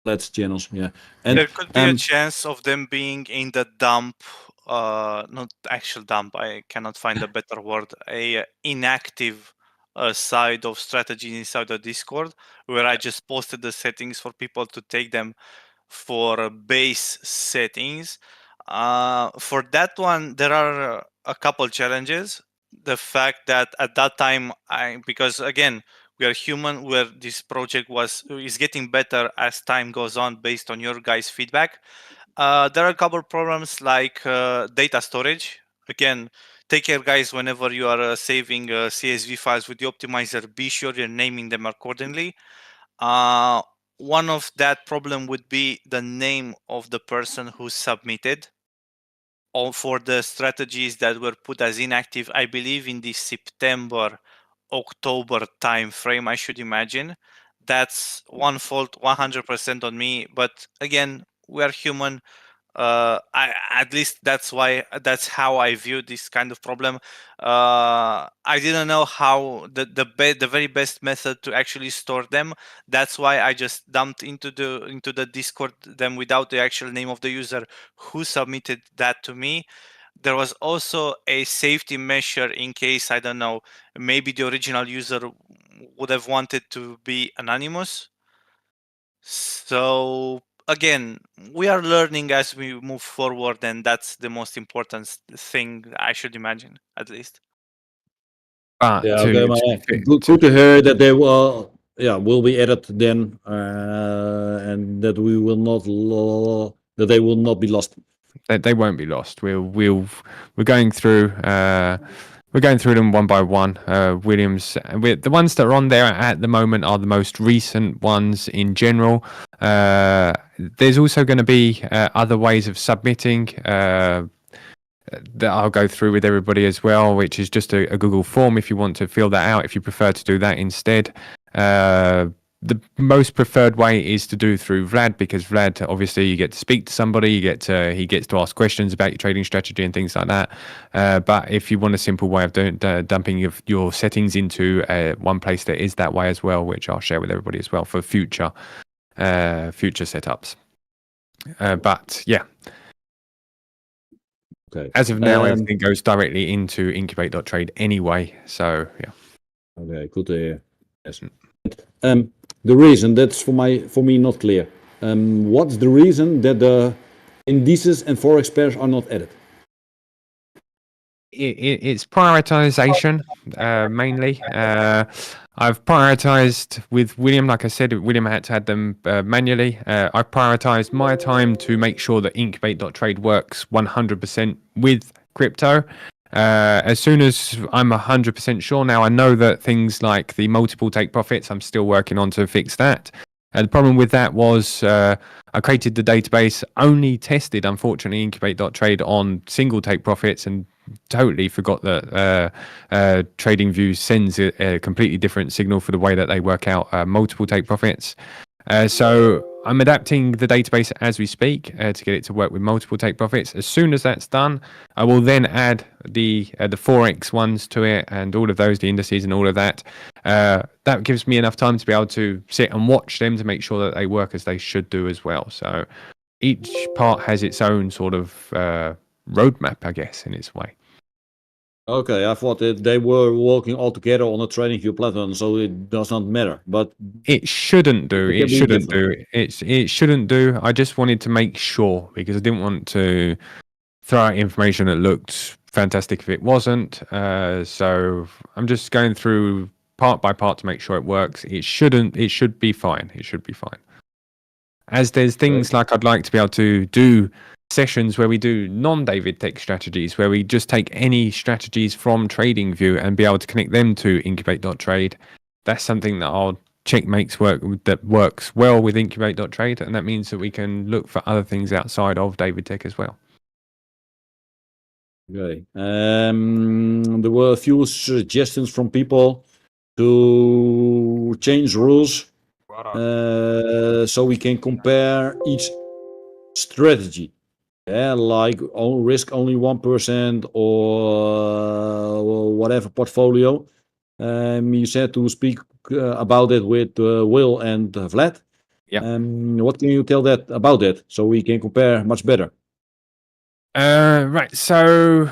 Vlad's channels. Yeah, and There could be a chance of them being in the dump, not actual dump. I cannot find a better word. A inactive side of strategy inside the Discord, where I just posted the settings for people to take them for base settings. For that one, there are a couple challenges. The fact that at that time, because again, we are human, where this project is getting better as time goes on based on your guys' feedback. There are a couple problems like data storage. Again, take care, guys, whenever you are saving CSV files with the optimizer, be sure you're naming them accordingly. One of that problem would be the name of the person who submitted. All for the strategies that were put as inactive, I believe in the September, October time frame, I should imagine. That's one fault, 100% on me. But again, we are human. At least that's how I view this kind of problem. I didn't know how the very best method to actually store them. That's why I just dumped into the Discord them without the actual name of the user who submitted that to me. There was also a safety measure in case, I don't know, maybe the original user would have wanted to be anonymous. So again, we are learning as we move forward, and that's the most important thing, I should imagine, at least. But yeah, to, okay, to fit- good to hear that they will be added then, and that we will not that they will not be lost. they won't be lost. We're going through them one by one. Williams, the ones that are on there at the moment are the most recent ones in general. There's also going to be other ways of submitting that I'll go through with everybody as well, which is just a Google form if you want to fill that out, if you prefer to do that instead. The most preferred way is to do through Vlad, because Vlad, obviously, you get to speak to somebody, he gets to ask questions about your trading strategy and things like that. But if you want a simple way of dumping your settings into one place, that is that way as well, which I'll share with everybody as well for future setups. But yeah. Okay. As of now, everything goes directly into incubate.trade anyway. So yeah. Okay, good to hear. Yes. The reason that's for me not clear. What's the reason that the indices and forex pairs are not added? It's prioritization mainly. I've prioritized with William, like I said, William had to add them manually. I prioritized my time to make sure that incubate.trade works 100% with crypto. As soon as I'm 100% sure now, I know that things like the multiple take profits, I'm still working on to fix that. The problem with that was I created the database, only tested, unfortunately, incubate.trade on single take profits, and totally forgot that TradingView sends a completely different signal for the way that they work out multiple take profits. So I'm adapting the database as we speak to get it to work with multiple take profits. As soon as that's done, I will then add the forex ones to it, and all of those, the indices and all of that. That gives me enough time to be able to sit and watch them to make sure that they work as they should do as well. So each part has its own sort of roadmap, I guess, in its way. Okay, I thought that they were working all together on a TradingView platform, so it does not matter. But it shouldn't do. It shouldn't do. I just wanted to make sure, because I didn't want to throw out information that looked fantastic if it wasn't. So I'm just going through part by part to make sure it works. It should be fine. It should be fine. As there's things like I'd like to be able to do sessions where we do non-David Tech strategies, where we just take any strategies from TradingView and be able to connect them to incubate.trade. That's something that I'll check that works well with incubate.trade, and that means that we can look for other things outside of David Tech as well. Okay. There were a few suggestions from people to change rules so we can compare each strategy. Yeah, like risk only 1% or whatever portfolio. You said to speak about it with Will and Vlad. Yeah. What can you tell that about that so we can compare much better? Right. So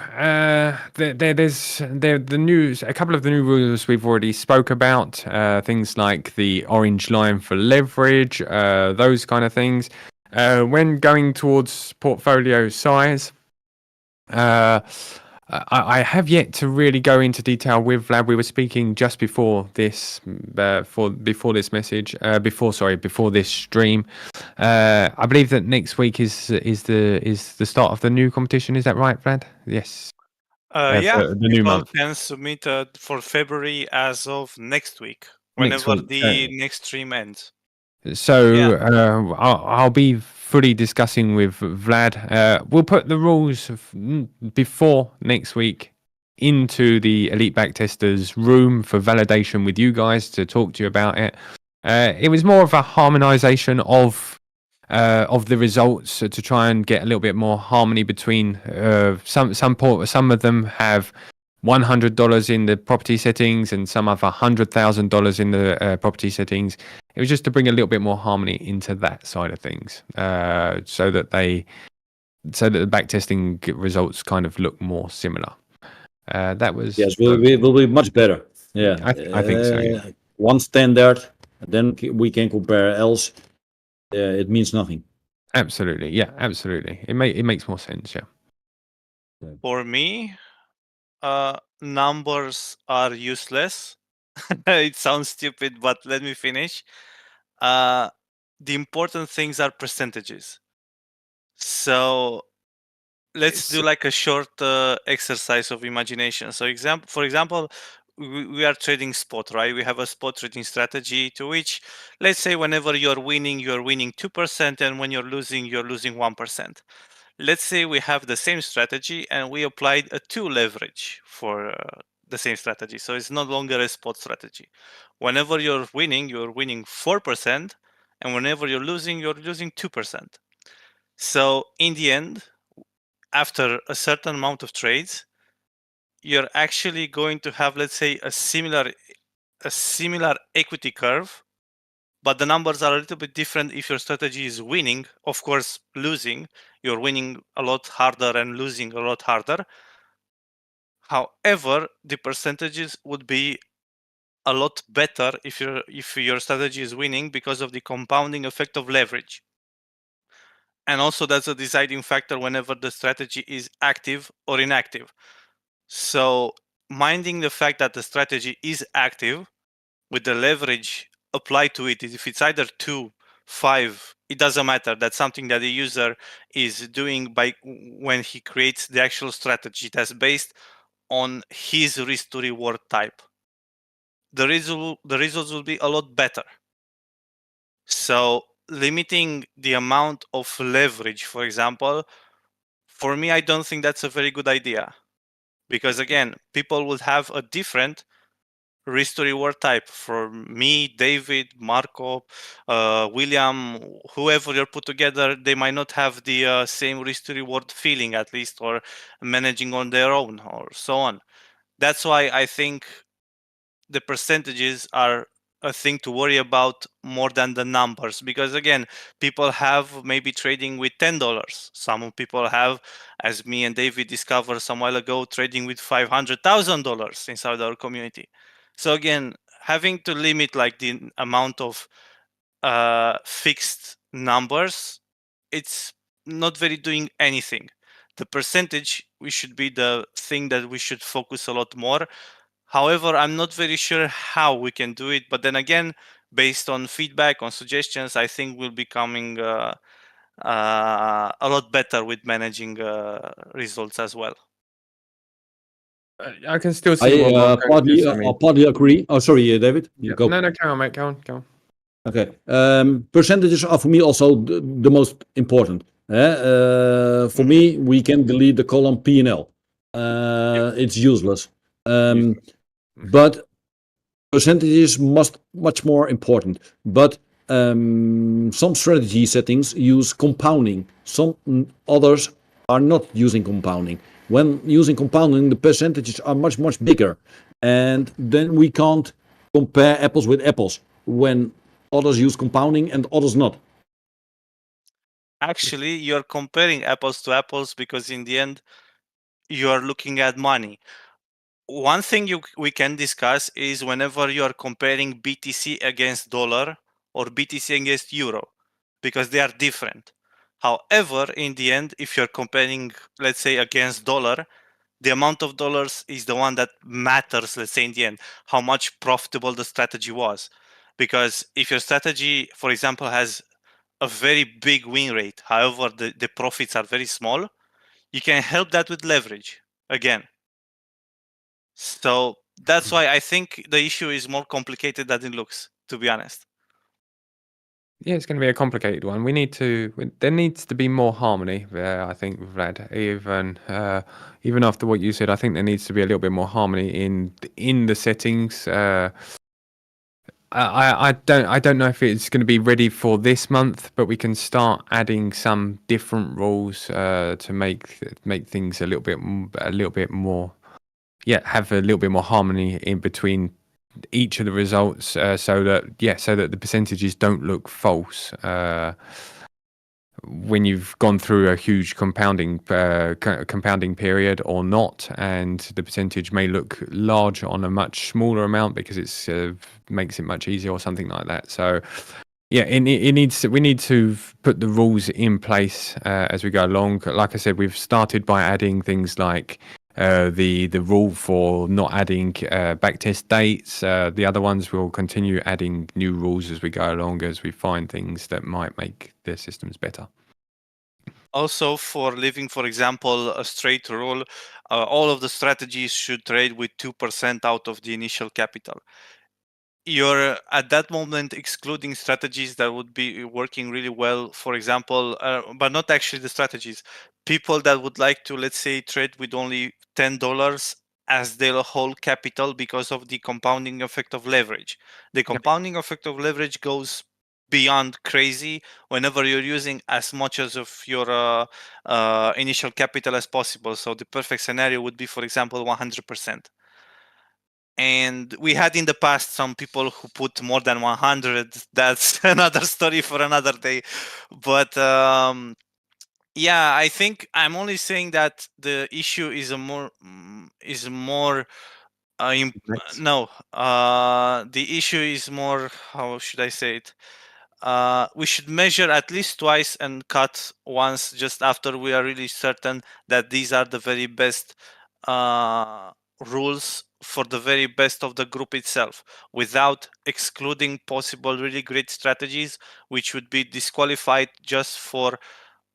there's the news. A couple of the new rules we've already spoke about. Things like the orange line for leverage. Those kind of things. When going towards portfolio size, I have yet to really go into detail with Vlad. We were speaking just before this, before this stream. I believe that next week is the start of the new competition. Is that right, Vlad? Yes. Yeah, For the new people month. can submit for February as of next week, Next whenever week. the next stream ends. So Yeah. I'll be fully discussing with Vlad. We'll put the rules before next week into the Elite Backtesters room for validation with you guys to talk to you about it. It was more of a harmonization of the results to try and get a little bit more harmony between some of them have $100 in the property settings and some have $100,000 in the property settings. It was just to bring a little bit more harmony into that side of things, so that the backtesting results kind of look more similar. That was will be much better. Yeah, I think so. Yeah. One standard, then we can compare. Else, it means nothing. Absolutely, yeah, absolutely. It makes more sense. Yeah. For me, numbers are useless. It sounds stupid, but let me finish. The important things are percentages. So let's do like a short exercise of imagination. So for example, we are trading spot, right? We have a spot trading strategy to which, let's say, whenever you're winning 2%, and when you're losing 1%. Let's say we have the same strategy and we applied a 2 leverage for the same strategy. So it's no longer a spot strategy. Whenever you're winning 4%, and whenever you're losing 2%. So in the end, after a certain amount of trades, you're actually going to have, let's say, a similar equity curve, but the numbers are a little bit different if your strategy is winning. Of course, losing, you're winning a lot harder and losing a lot harder. However, the percentages would be a lot better if your strategy is winning because of the compounding effect of leverage. And also that's a deciding factor whenever the strategy is active or inactive. So minding the fact that the strategy is active with the leverage applied to it, if it's either 2, 5, it doesn't matter. That's something that the user is doing by when he creates the actual strategy that's based on his risk to reward type. The results will be a lot better. So limiting the amount of leverage, for example, for me, I don't think that's a very good idea. Because again, people will have a different risk to reward type. For me, David, Marco, William, whoever you're put together, they might not have the same risk to reward feeling, at least, or managing on their own, or so on. That's why I think the percentages are a thing to worry about more than the numbers, because again, people have maybe trading with $10. Some people have, as me and David discovered some while ago, trading with $500,000 inside our community. So again, having to limit like the amount of fixed numbers, it's not very doing anything. The percentage we should be the thing that we should focus a lot more. However, I'm not very sure how we can do it. But then again, based on feedback, on suggestions, I think we'll be coming a lot better with managing results as well. I can still see what Marco is. I partly agree. Oh, sorry, David. You go. No, carry on, mate. Go on. Okay. Percentages are for me also the most important. For me, we can delete the column P&L. it's useless. But percentages must much more important. But some strategy settings use compounding. Some others are not using compounding. When using compounding, the percentages are much bigger, and then we can't compare apples with apples when others use compounding and others not. Actually, you're comparing apples to apples because in the end, you are looking at money. One thing we can discuss is whenever you are comparing BTC against dollar or BTC against euro, because they are different. However, in the end, if you're comparing, let's say, against dollar, the amount of dollars is the one that matters, let's say, in the end, how much profitable the strategy was. Because if your strategy, for example, has a very big win rate, however, the profits are very small, you can help that with leverage again. So that's why I think the issue is more complicated than it looks, to be honest. Yeah, it's going to be a complicated one. There needs to be more harmony there, I think, Vlad. Even after what you said, I think there needs to be a little bit more harmony in the settings. I don't know if it's going to be ready for this month, but we can start adding some different rules to make things a little bit more, have a little bit more harmony in between each of the results, so that the percentages don't look false when you've gone through a huge compounding period or not, and the percentage may look large on a much smaller amount because it's makes it much easier or something like that. So yeah, we need to put the rules in place as we go along. Like I said, we've started by adding things like the rule for not adding backtest dates. The other ones will continue adding new rules as we go along, as we find things that might make their systems better. Also, for leaving, for example, a straight rule, all of the strategies should trade with 2% out of the initial capital. You're at that moment excluding strategies that would be working really well, for example, but not actually the strategies. People that would like to, let's say, trade with only $10 as their whole capital because of the compounding effect of leverage. The compounding effect of leverage goes beyond crazy whenever you're using as much as of your initial capital as possible. So the perfect scenario would be, for example, 100%. And we had in the past some people who put more than 100. That's another story for another day. But yeah, I think I'm only saying that the issue is the issue is more, how should I say it? We should measure at least twice and cut once just after we are really certain that these are the very best rules for the very best of the group itself, without excluding possible really great strategies which would be disqualified just for,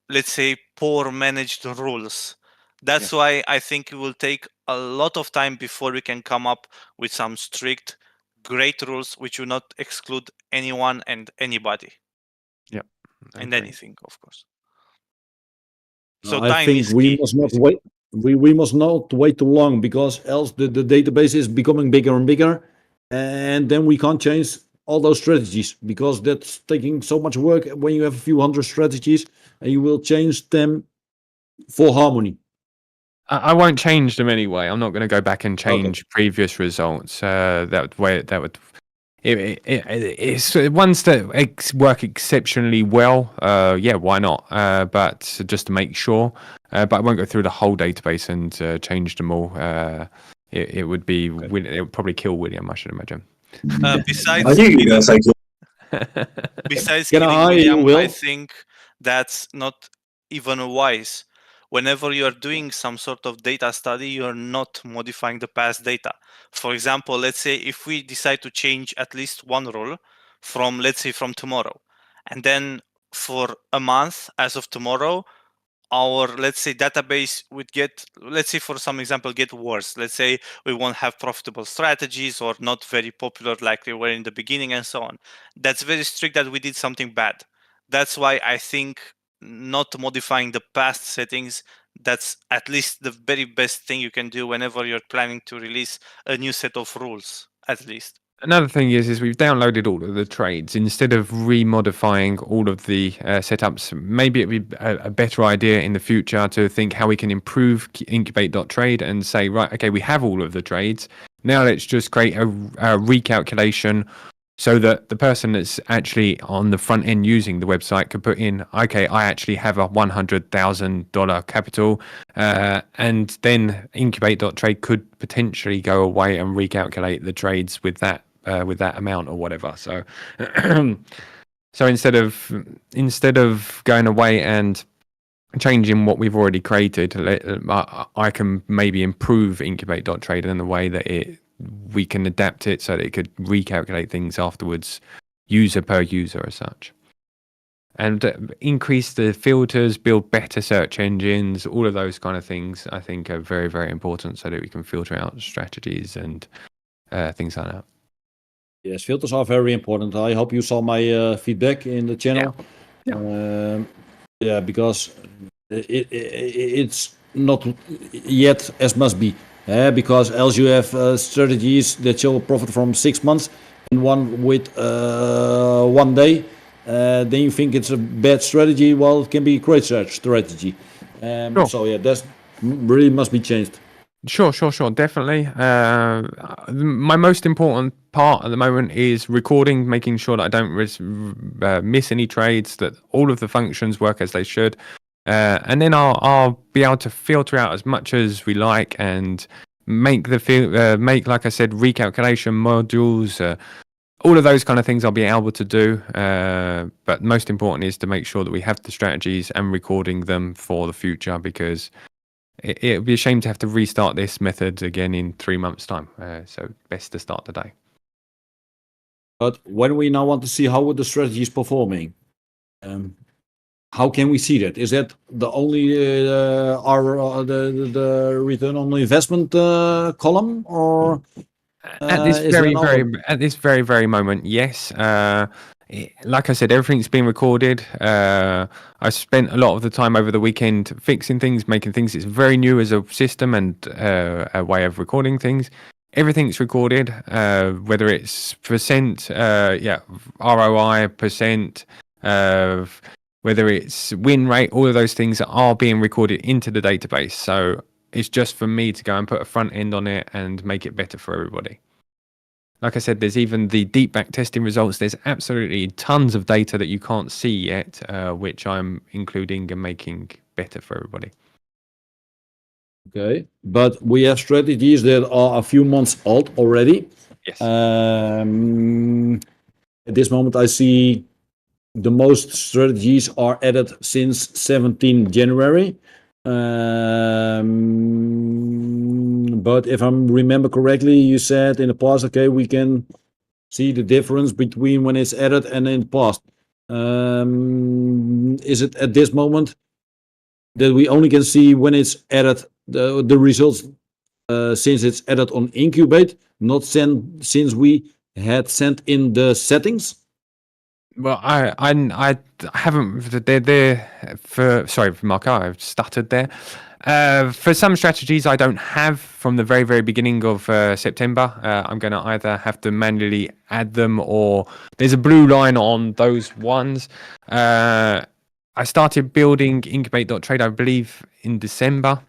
let's say, poor managed rules. That's why I think it will take a lot of time before we can come up with some strict great rules which will not exclude anyone and anybody. And anything, of course. So I time think is we key. must not wait. We must not wait too long, because else the database is becoming bigger and bigger, and then we can't change all those strategies, because that's taking so much work when you have a few hundred strategies and you will change them for harmony. I won't change them anyway. I'm not going to go back and change previous results. It's ones that work exceptionally well. Yeah, why not? But just to make sure. But I won't go through the whole database and change them all. It would be. It would probably kill William, I should imagine. Besides, I knew you were going to say besides Can I killing hire you, William, Will? I think that's not even wise. Whenever you are doing some sort of data study, you're not modifying the past data. For example, let's say if we decide to change at least one rule from, let's say, from tomorrow, and then for a month as of tomorrow, our, let's say, database would get, let's say, for some example, get worse. Let's say we won't have profitable strategies, or not very popular like they were in the beginning, and so on. That's very strict that we did something bad. That's why I think not modifying the past settings that's at least the very best thing you can do whenever you're planning to release a new set of rules, at least. Another thing is we've downloaded all of the trades instead of remodifying all of the setups. Maybe it'd be a better idea in the future to think how we can improve incubate.trade and say, right, okay, we have all of the trades. Now let's just create a recalculation so that the person that's actually on the front end using the website could put in, okay, I actually have a $100,000 capital, and then incubate.trade could potentially go away and recalculate the trades with that amount or whatever. So, so instead of going away and changing what we've already created, I can maybe improve incubate.trade in the way that we can adapt it so that it could recalculate things afterwards, user per user as such. And increase the filters, build better search engines, all of those kind of things I think are very, very important so that we can filter out strategies and things like that. Yes, filters are very important. I hope you saw my feedback in the channel. Because it's not yet as must be. Because else you have strategies that show profit from 6 months and one with 1 day. Then you think it's a bad strategy. Well, it can be a great strategy. Sure. So yeah, that's really must be changed. Sure, definitely. My most important part at the moment is recording, making sure that I don't miss any trades, that all of the functions work as they should. And then I'll be able to filter out as much as we like and make like I said, recalculation modules, all of those kind of things I'll be able to do. But most important is to make sure that we have the strategies and recording them for the future, because it would be a shame to have to restart this method again in 3 months' time. So best to start today. But when we now want to see how the strategy is performing, how can we see that? Is that the only the return on investment column, or at this very moment, yes. Like I said, everything's been recorded. I spent a lot of the time over the weekend fixing things, making things. It's very new as a system and a way of recording things. Everything's recorded, whether it's percent, ROI, percent, whether it's win rate, all of those things are being recorded into the database. So it's just for me to go and put a front end on it and make it better for everybody. Like I said, there's even the deep backtesting results. There's absolutely tons of data that you can't see yet, which I'm including and making better for everybody. Okay, but we have strategies that are a few months old already. Yes. At this moment, I see the most strategies are added since 17 January. But if I remember correctly, you said in the past, okay, we can see the difference between when it's added and in the past. Is it at this moment that we only can see when it's added the results since it's added on Incubate, not since we had sent in the settings? Well, I haven't. They're for. Sorry, Marco, I've stuttered there. For some strategies I don't have from the very beginning of September. I'm going to either have to manually add them, or there's a blue line on those ones. I started building incubate.trade, I believe, in December.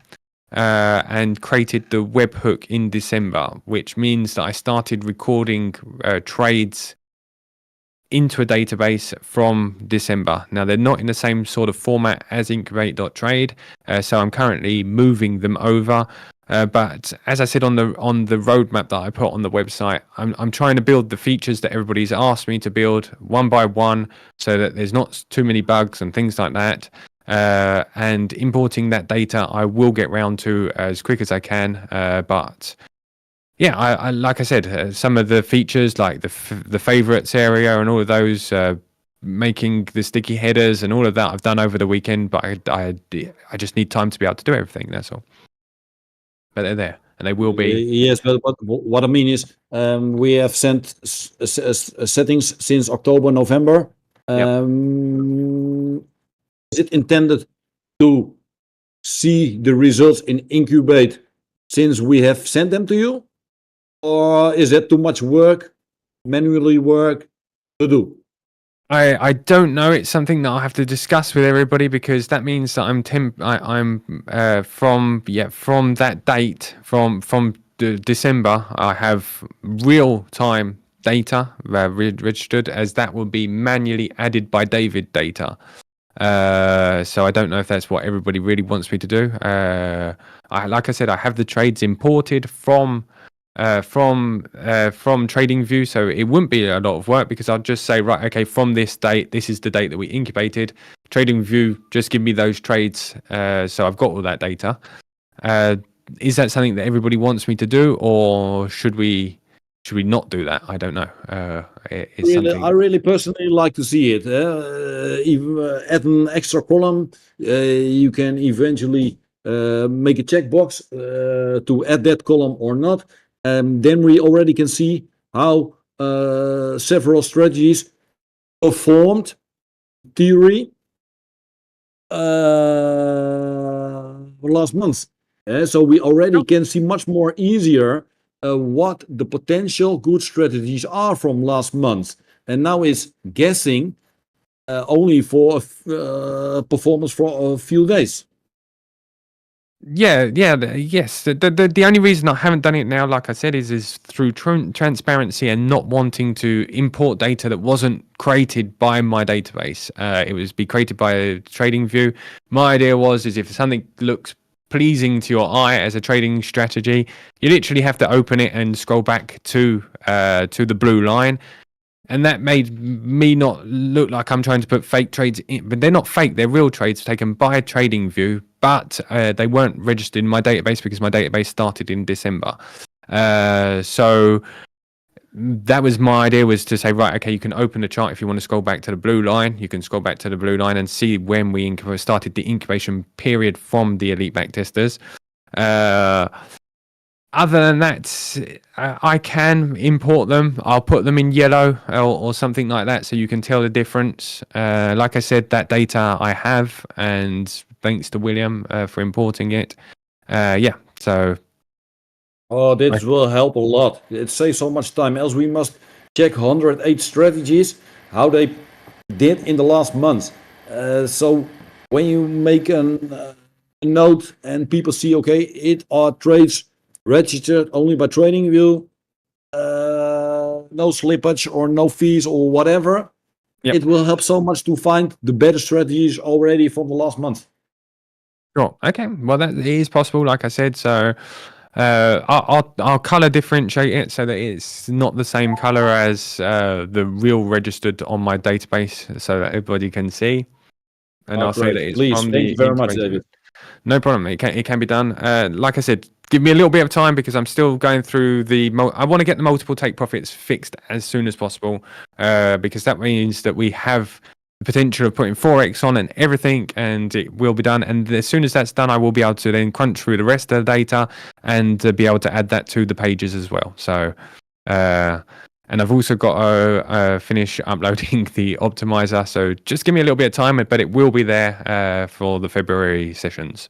And created the webhook in December, which means that I started recording trades into a database from December. Now, they're not in the same sort of format as incubate.trade, so I'm currently moving them over. But as I said on the roadmap that I put on the website, I'm trying to build the features that everybody's asked me to build one by one, so that there's not too many bugs and things like that. And importing that data, I will get round to as quick as I can. But yeah, I like I said, some of the features like the favorites area and all of those, making the sticky headers and all of that I've done over the weekend, but I just need time to be able to do everything, that's all. But they're there and they will be. Yes, but what I mean is we have sent settings since October, November. Is it intended to see the results in Incubate since we have sent them to you? Or is that too much work, manually work to do? I don't know. It's something that I'll have to discuss with everybody, because that means that I'm from that date, from December, I have real time data registered, as that will be manually added by David data. So I don't know if that's what everybody really wants me to do. Like I said, I have the trades imported from TradingView, so it wouldn't be a lot of work, because I'll just say, right, okay, from this date, this is the date that we incubated. TradingView, just give me those trades, so I've got all that data. Is that something that everybody wants me to do, or should we not do that? I don't know. It's something I really personally like to see it. Even add an extra column. You can eventually make a checkbox to add that column or not. Then we already can see how several strategies performed theory last month. So we already can see much more easier what the potential good strategies are from last month. And now it's guessing only for performance for a few days. Yes. The only reason I haven't done it now, like I said, is through transparency and not wanting to import data that wasn't created by my database. It was be created by TradingView. My idea is if something looks pleasing to your eye as a trading strategy, you literally have to open it and scroll back to the blue line. And that made me not look like I'm trying to put fake trades in, but they're not fake. They're real trades taken by TradingView, but they weren't registered in my database because my database started in December. So that was my idea, was to say, right, okay, you can open the chart if you want to scroll back to the blue line. You can scroll back to the blue line and see when we started the incubation period from the elite backtesters. Other than that, I can import them. I'll put them in yellow or something like that, so you can tell the difference. Like I said, that data I have, and thanks to William for importing it. So. Oh, this will help a lot. It saves so much time. Else we must check 108 strategies, how they did in the last month. So when you make a note and people see, okay, it are trades registered only by TradingView, no slippage or no fees or whatever. Yep. It will help so much to find the better strategies already from the last month. Sure. Okay. Well, that is possible, like I said. So I'll color differentiate it so that it's not the same color as the real registered on my database, so that everybody can see. And I'll say that it's from Thank you very much, David. No problem. It can be done. Like I said, give me a little bit of time, because I'm still going through I want to get the multiple take profits fixed as soon as possible, because that means that we have the potential of putting 4x on and everything, and it will be done. And as soon as that's done, I will be able to then crunch through the rest of the data and be able to add that to the pages as well. So, and I've also got to finish uploading the optimizer. So just give me a little bit of time, but it will be there for the February sessions.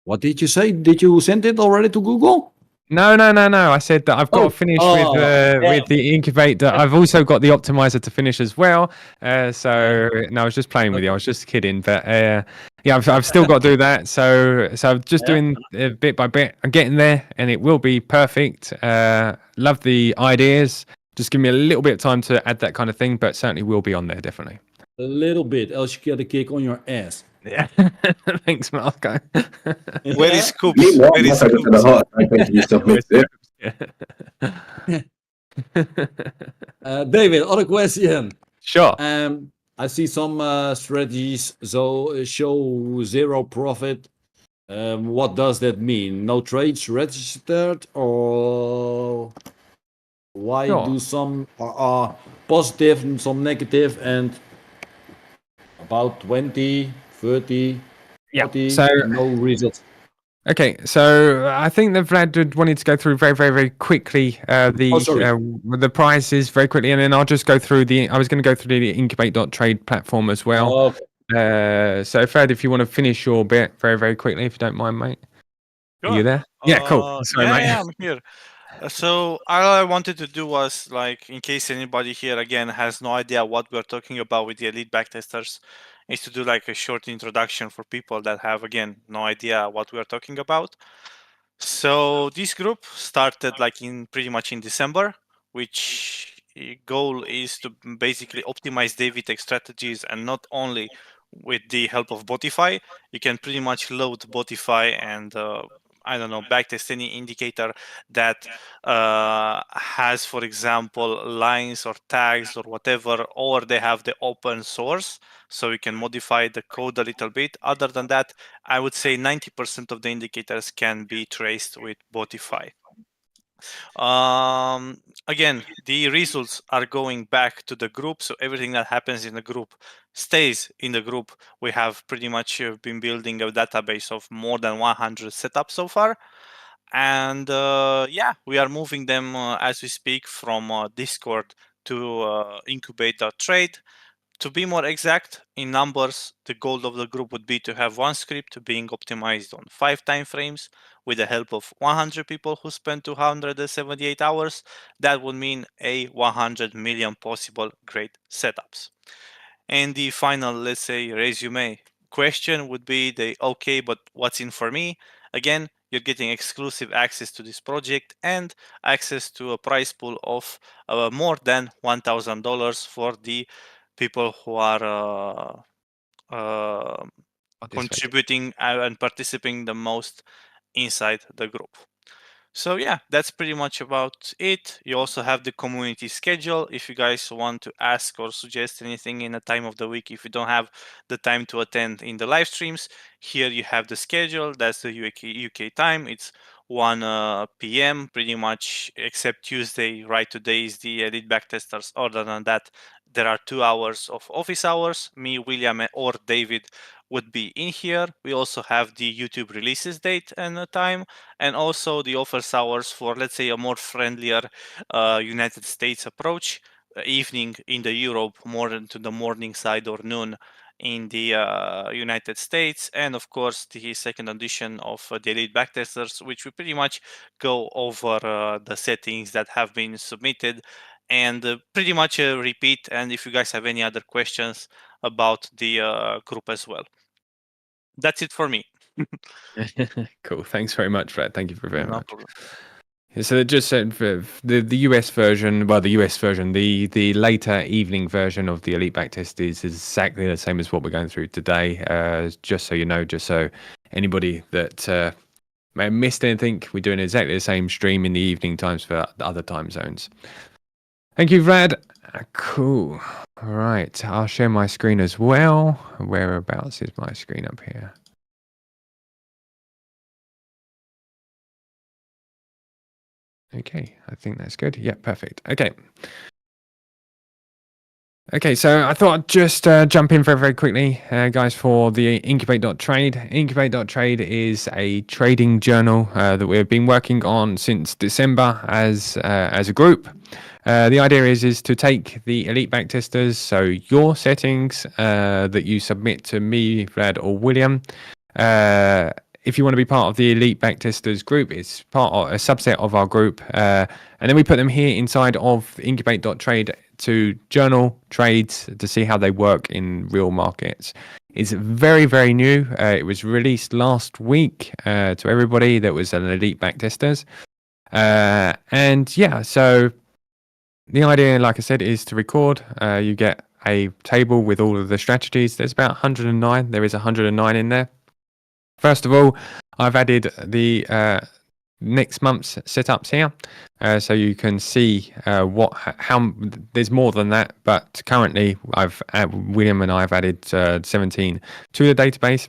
What did you say? Did you send it already to Google? No. I said that I've got to finish with the incubator. I've also got the optimizer to finish as well. So no, I was just playing with you. I was just kidding. But I've still got to do that. So I'm just doing bit by bit. I'm getting there, and it will be perfect. Love the ideas. Just give me a little bit of time to add that kind of thing, but certainly will be on there, definitely. A little bit, else you get a kick on your ass. Yeah. Thanks, Marco. Where is Scoops? Where is Scoops? David, other question. Sure. I see some strategies show zero profit. What does that mean? No trades registered, or why do some are positive and some negative, and about 20, 30, 40, no results? Okay, so I think that Vlad wanted to go through very, very, very quickly the prices very quickly, and then I'll just go through I was going to go through the incubate.trade platform as well. So Fred, if you want to finish your bit very, very quickly, if you don't mind, mate. Are you there? Yeah, cool. Sorry, mate. Yeah, I'm here. So all I wanted to do was, like, in case anybody here again has no idea what we're talking about with the elite backtesters, is to do like a short introduction for people that have again no idea what we're talking about. So this group started like in pretty much in December, which goal is to basically optimize DV-Tech strategies, and not only with the help of Botify. You can pretty much load Botify and I don't know, backtest any indicator that has, for example, lines or tags or whatever, or they have the open source, so you can modify the code a little bit. Other than that, I would say 90% of the indicators can be traced with Botify. Again, the results are going back to the group, so everything that happens in the group stays in the group. We have pretty much been building a database of more than 100 setups so far. And yeah, we are moving them as we speak from Discord to Incubate.trade. To be more exact, in numbers, the goal of the group would be to have one script being optimized on 5 time frames with the help of 100 people who spend 278 hours. That would mean a 100 million possible great setups. And the final, let's say, resume question would be the okay, but what's in for me? Again, you're getting exclusive access to this project and access to a prize pool of more than $1,000 for the people who are contributing and participating the most inside the group. So yeah, that's pretty much about it. You also have the community schedule if you guys want to ask or suggest anything in a time of the week. If you don't have the time to attend in the live streams, here you have the schedule. That's the UK time. It's 1 p.m. pretty much, except Tuesday. Right, today is the elite backtesters. Other than that, there are 2 hours of office hours. Me, William, or David would be in here. We also have the YouTube releases date and time, and also the offers hours for, let's say, a more friendlier United States approach. Evening in the Europe, more into the morning side, or noon in the United States, and of course the second edition of the Elite Backtesters, which we pretty much go over the settings that have been submitted and pretty much repeat. And if you guys have any other questions about the group as well. That's it for me. Cool. Thanks very much, Fred. Thank you very No much. problem. So just said for the US version, well, the US version, the later evening version of the Elite Backtest is exactly the same as what we're going through today. Just so you know, just so anybody that may have missed anything, we're doing exactly the same stream in the evening times for the other time zones. Thank you, Vlad. Cool. All right, I'll share my screen as well. Whereabouts is my screen up here? Okay, I think that's good. Yeah, perfect. Okay. Okay, so I thought I'd just jump in very, very quickly, guys, for the Incubate.trade. Incubate.trade is a trading journal that we've been working on since December as a group. The idea is to take the elite backtesters, so your settings that you submit to me, Vlad, or William. If you want to be part of the elite backtesters group, it's part of a subset of our group, and then we put them here inside of Incubate.trade to journal trades to see how they work in real markets. It's very, very new. It was released last week to everybody that was an elite backtesters, and yeah, so the idea, like I said, is to record. You get a table with all of the strategies. There's about 109. There is 109 in there. First of all, I've added the next month's setups here, so you can see how there's more than that. But currently, William and I have added 17 to the database,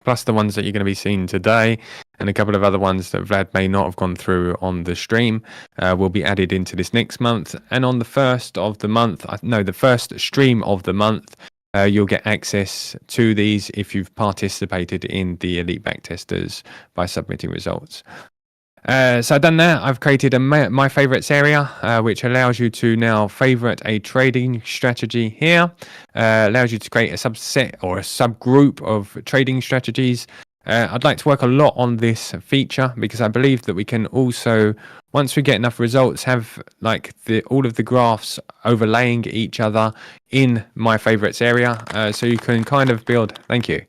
plus the ones that you're going to be seeing today, and a couple of other ones that Vlad may not have gone through on the stream will be added into this next month. And on the first of the month, the first stream of the month, you'll get access to these if you've participated in the elite backtesters by submitting results. So I've done that. I've created a my favorites area, which allows you to now favorite a trading strategy here. Allows you to create a subset or a subgroup of trading strategies. I'd like to work a lot on this feature because I believe that we can also, once we get enough results, have like all of the graphs overlaying each other in my favorites area. So you can kind of build. Thank you.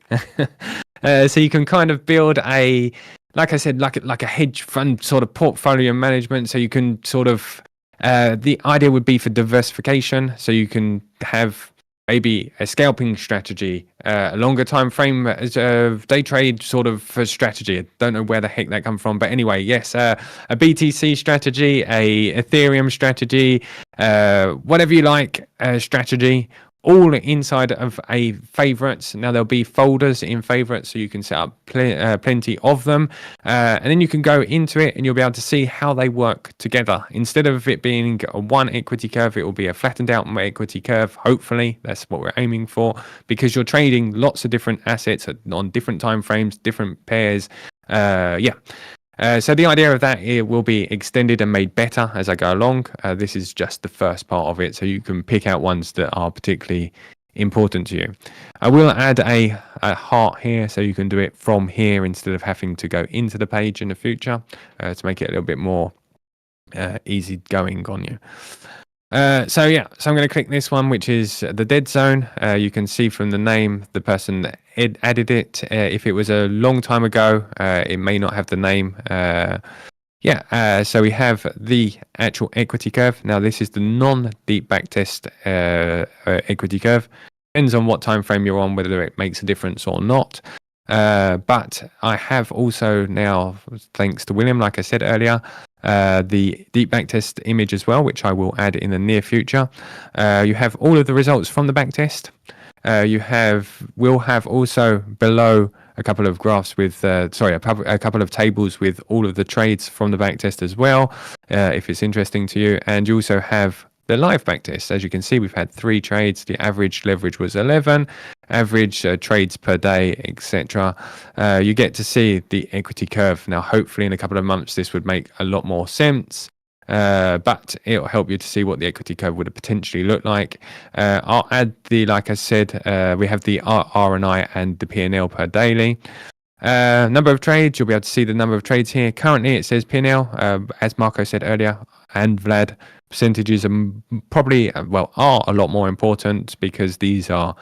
So you can kind of build a, like I said, like a hedge fund sort of portfolio management. So you can sort of, the idea would be for diversification. So you can have maybe a scalping strategy, a longer time frame as a day trade sort of strategy. I don't know where the heck that come from, but anyway, yes, a BTC strategy, a Ethereum strategy, whatever you like, strategy. All inside of a favorites. Now there'll be folders in favorites, so you can set up plenty of them, and then you can go into it and you'll be able to see how they work together. Instead of it being a one equity curve, it will be a flattened out equity curve. Hopefully that's what we're aiming for, because you're trading lots of different assets on different time frames, different pairs. So the idea of that, it will be extended and made better as I go along. This is just the first part of it, so you can pick out ones that are particularly important to you. I will add a heart here, so you can do it from here instead of having to go into the page in the future, to make it a little bit more easy going on you. So I'm going to click this one, which is the dead zone. You can see from the name, the person that added it. If it was a long time ago, it may not have the name. So we have the actual equity curve. Now this is the non-deep backtest equity curve. Depends on what time frame you're on, whether it makes a difference or not. But I have also now, thanks to William, like I said earlier, the deep backtest image as well, which I will add in the near future. You have all of the results from the backtest. We'll have also below a couple of graphs with, a couple of tables with all of the trades from the backtest as well, if it's interesting to you. And you also have the live backtest. As you can see, we've had 3 trades. The average leverage was 11, average trades per day, etc. You get to see the equity curve. Now, hopefully in a couple of months, this would make a lot more sense. But it'll help you to see what the equity curve would have potentially looked like. I'll add like I said, we have the RNI and the P&L per daily. Number of trades, you'll be able to see the number of trades here. Currently, it says P&L, as Marco said earlier, and Vlad, percentages are probably, are a lot more important because these are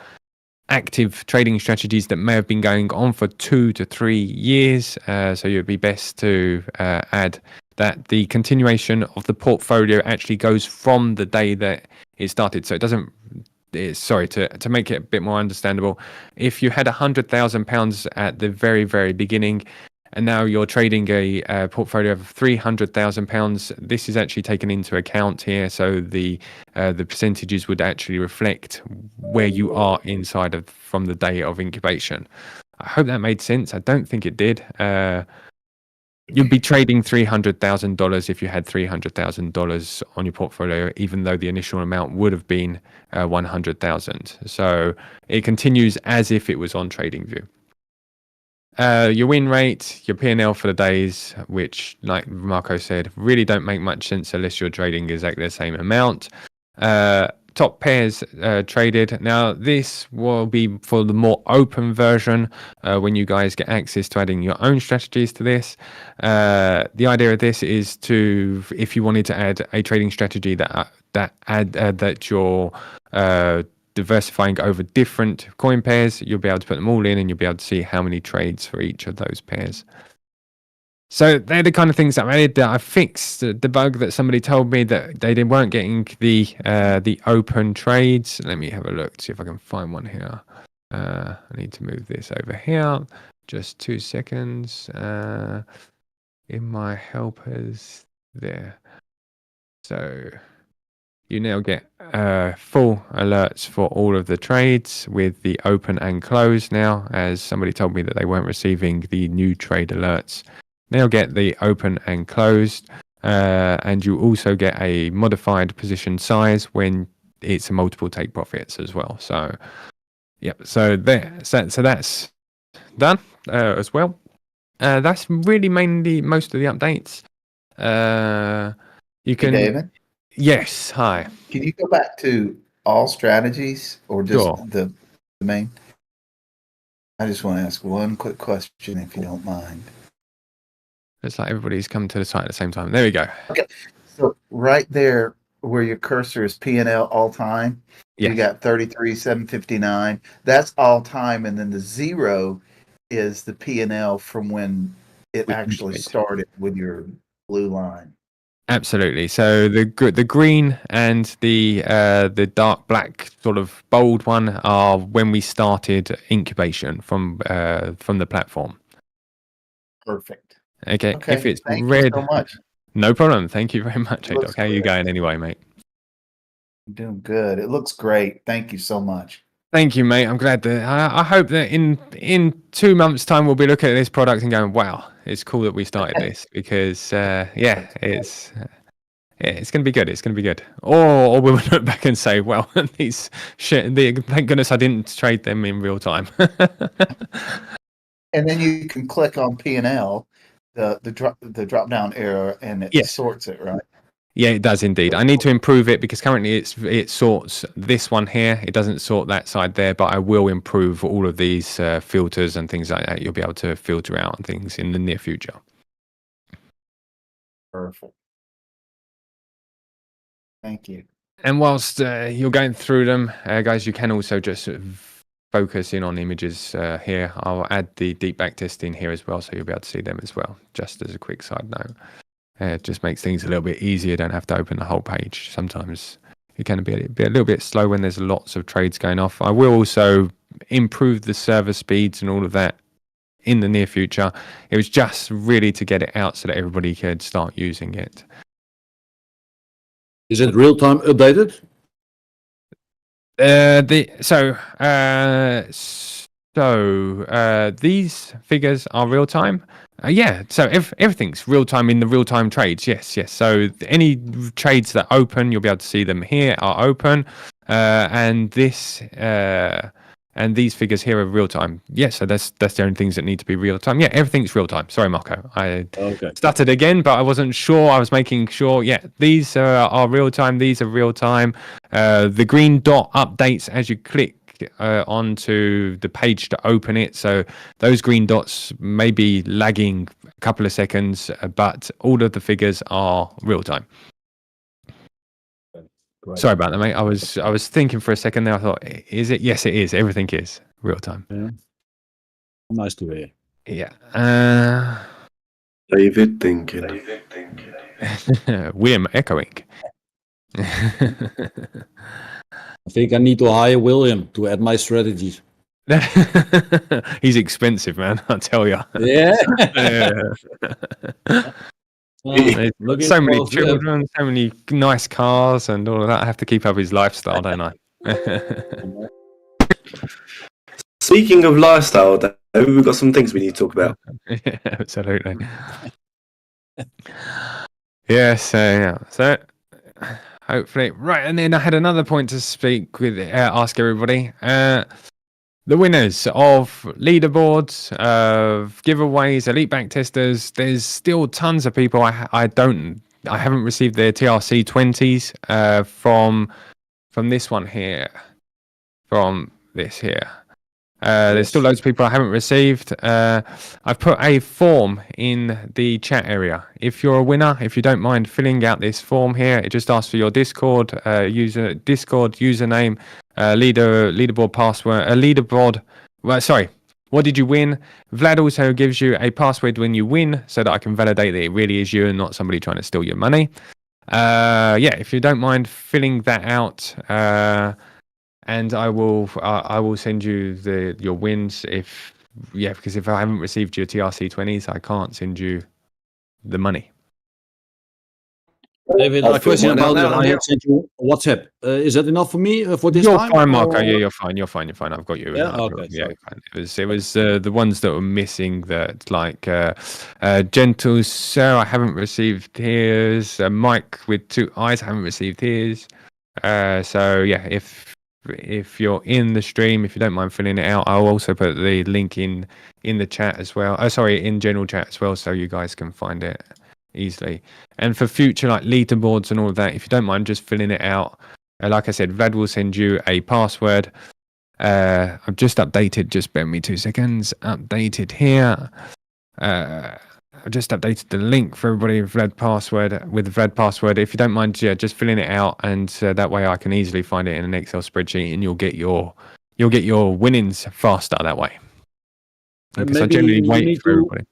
active trading strategies that may have been going on for 2 to 3 years. So it would be best to add that the continuation of the portfolio actually goes from the day that it started. So it doesn't, to make it a bit more understandable, if you had £100,000 at the very, very beginning, and now you're trading a portfolio of £300,000, this is actually taken into account here. So the percentages would actually reflect where you are inside of from the day of incubation. I hope that made sense. I don't think it did. You'd be trading $300,000 if you had $300,000 on your portfolio, even though the initial amount would have been 100,000. So it continues as if it was on TradingView. Your win rate, your P&L for the days, which, like Marco said, really don't make much sense unless you're trading exactly the same amount. Top pairs traded. Now, this will be for the more open version when you guys get access to adding your own strategies to this. The idea of this is to, if you wanted to add a trading strategy that you're diversifying over different coin pairs, you'll be able to put them all in and you'll be able to see how many trades for each of those pairs. So they're the kind of things that I added, that I fixed the bug that somebody told me that they weren't getting the open trades. Let me have a look, see if I can find one here. I need to move this over here. Just 2 seconds. In my helpers there. So you now get full alerts for all of the trades with the open and close now, as somebody told me that they weren't receiving the new trade alerts. Now get the open and closed, and you also get a modified position size when it's a multiple take profits as well. So, yeah, so that's done as well. That's really mainly most of the updates. You can. Hey, David, Yes. Hi. can you go back to all strategies or just Sure. the main? I just want to ask one quick question, if you don't mind. It's like everybody's come to the site at the same time. There we go. Okay, so right there where your cursor is P&L all time, you Yes. got 33,759. That's all time, and then the 0 is the P&L from when it We actually incubate. started with your blue line. Absolutely. So the green and the dark black sort of bold one are when we started incubation from the platform. Perfect. Okay. Okay, If it's thank red, you so much. no problem. Thank you very much, Looks Doc. How are you great. going anyway, mate? I'm doing good. It looks great. Thank you so much. Thank you, mate. I'm glad that I hope that in 2 months' time we'll be looking at this product and going, "Wow, it's cool that we started this," because it's going to be good. It's going to be good. Or we'll look back and say, "Well, these shit. Thank goodness I didn't trade them in real time." And then you can click on P&L, the drop down arrow, and it Yes. sorts it, right? Yeah, it does indeed. I need to improve it because currently it sorts this one here. It doesn't sort that side there, but I will improve all of these filters and things like that. You'll be able to filter out and things in the near future. Perfect. Thank you. And whilst you're going through them, guys, you can also just sort of focus in on images here. I'll add the deep backtesting here as well, so you'll be able to see them as well, just as a quick side note. It just makes things a little bit easier. Don't have to open the whole page. Sometimes it can be a little bit slow when there's lots of trades going off. I will also improve the server speeds and all of that in the near future. It was just really to get it out so that everybody could start using it. Is it real time updated? These figures are real time. Yeah, so everything's real time in the real time trades. Yes. So any trades that open, you'll be able to see them here are open, and these figures here are real time. Yeah, so that's the only things that need to be real time. Yeah, everything's real time. Sorry, Marco, I stuttered again, but I wasn't sure. I was making sure. Yeah, these are real time. These are real time. The green dot updates as you click onto the page to open it, so those green dots may be lagging a couple of seconds, but all of the figures are real time. Great. Sorry about that, mate. I was thinking for a second there. I thought, is it? Yes, it is. Everything is real time. Yeah. Nice to hear. Yeah. David thinking. We're echoing. I think I need to hire William to add my strategies. He's expensive, man. I tell you. Yeah. So many children, so many nice cars, and all of that. I have to keep up his lifestyle, don't I? Speaking of lifestyle, David, we've got some things we need to talk about. Yeah, absolutely. Yes. So hopefully, right. And then I had another point to speak with, ask everybody. The winners of leaderboards, of giveaways, elite backtesters. There's still tons of people. I haven't received their TRC 20s from this one here, from this here. There's still loads of people I haven't received. I've put a form in the chat area. If you're a winner, if you don't mind filling out this form here, it just asks for your Discord username, leaderboard password, leaderboard. Well, sorry. What did you win? Vlad also gives you a password when you win, so that I can validate that it really is you and not somebody trying to steal your money. If you don't mind filling that out. And I will send you your wins because if I haven't received your TRC 20s, I can't send you the money. David, a question about it. I have sent you a WhatsApp. Is that enough for me for this time? You're fine, Marco. Yeah, you're fine. I've got you. Yeah, okay. Yeah, fine. It was the ones that were missing that, like Gentle Sir, I haven't received his. Mike with 2 eyes, I haven't received his. So yeah, if if you're in the stream, if you don't mind filling it out, I'll also put the link in the chat as well. Oh, sorry, in general chat as well, so you guys can find it easily. And for future like leaderboards and all of that, if you don't mind just filling it out, like I said, Vlad will send you a password. I've just updated. Just bear with me 2 seconds. Updated here. I've just updated the link for everybody with Vlad password. If you don't mind, yeah, just filling it out, and that way I can easily find it in an Excel spreadsheet, and you'll get your winnings faster that way. Because I maybe generally you wait need for to everybody.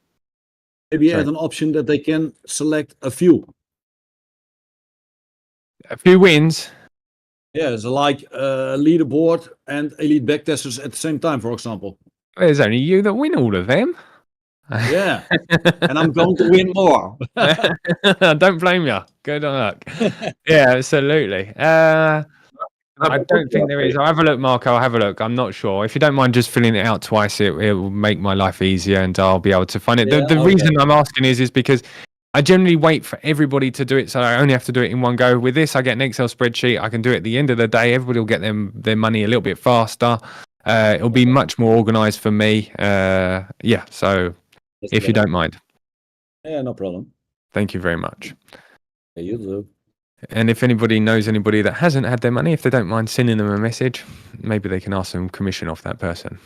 maybe Sorry. add an option that they can select a few. A few wins. Yeah, so like leaderboard and elite backtesters at the same time, for example. There's only you that win all of them. Yeah, and I'm going to win more. Don't blame you. Good luck. Yeah, absolutely. I don't think there is. I'll have a look, Marco. I'll have a look. I'm not sure. If you don't mind just filling it out twice, it will make my life easier and I'll be able to find it. Yeah, The okay. reason I'm asking is because I generally wait for everybody to do it, so I only have to do it in one go. With this, I get an Excel spreadsheet. I can do it at the end of the day. Everybody will get their money a little bit faster. It'll be much more organized for me. Yeah, so That's if you better. don't mind. Yeah, no problem. Thank you very much. Yeah, you do. And if anybody knows anybody that hasn't had their money, if they don't mind sending them a message, maybe they can ask some commission off that person.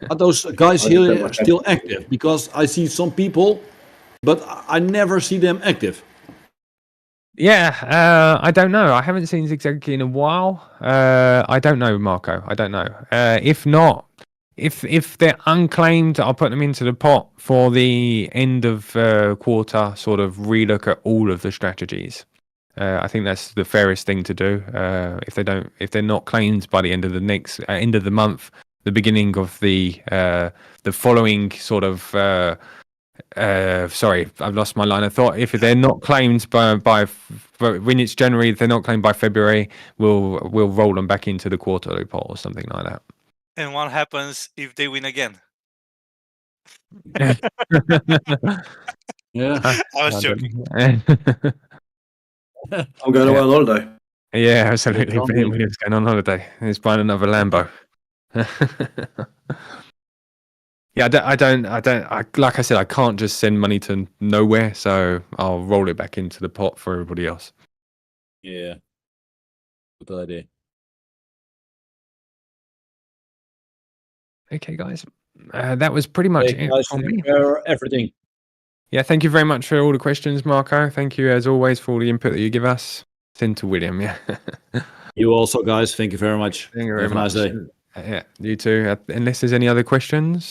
Are those guys I just don't here like still active? Because I see some people, but I never see them active. Yeah, I don't know. I haven't seen Zigzag in a while. I don't know, Marco. I don't know. If not, if they're unclaimed, I'll put them into the pot for the end of quarter sort of relook at all of the strategies. I think that's the fairest thing to do. If they're not claimed by the end of the next end of the month, the beginning of the following sort of sorry, I've lost my line of thought. If they're not claimed by when it's January, if they're not claimed by February, we'll roll them back into the quarterly pot or something like that. And what happens if they win again? Yeah. I was joking. I'm going away on holiday. Yeah, absolutely. can't Ben win. Williams going on holiday. He's buying another Lambo. Yeah, like I said, I can't just send money to nowhere, so I'll roll it back into the pot for everybody else. Yeah. Good idea. Okay, guys. That was pretty much Hey, it guys, for thank me. you for everything. Yeah, thank you very much for all the questions, Marco. Thank you, as always, for all the input that you give us. Send to William, yeah. You also, guys. Thank you very much. Thank you very Have a nice much. day. Yeah, you too. Unless there's any other questions.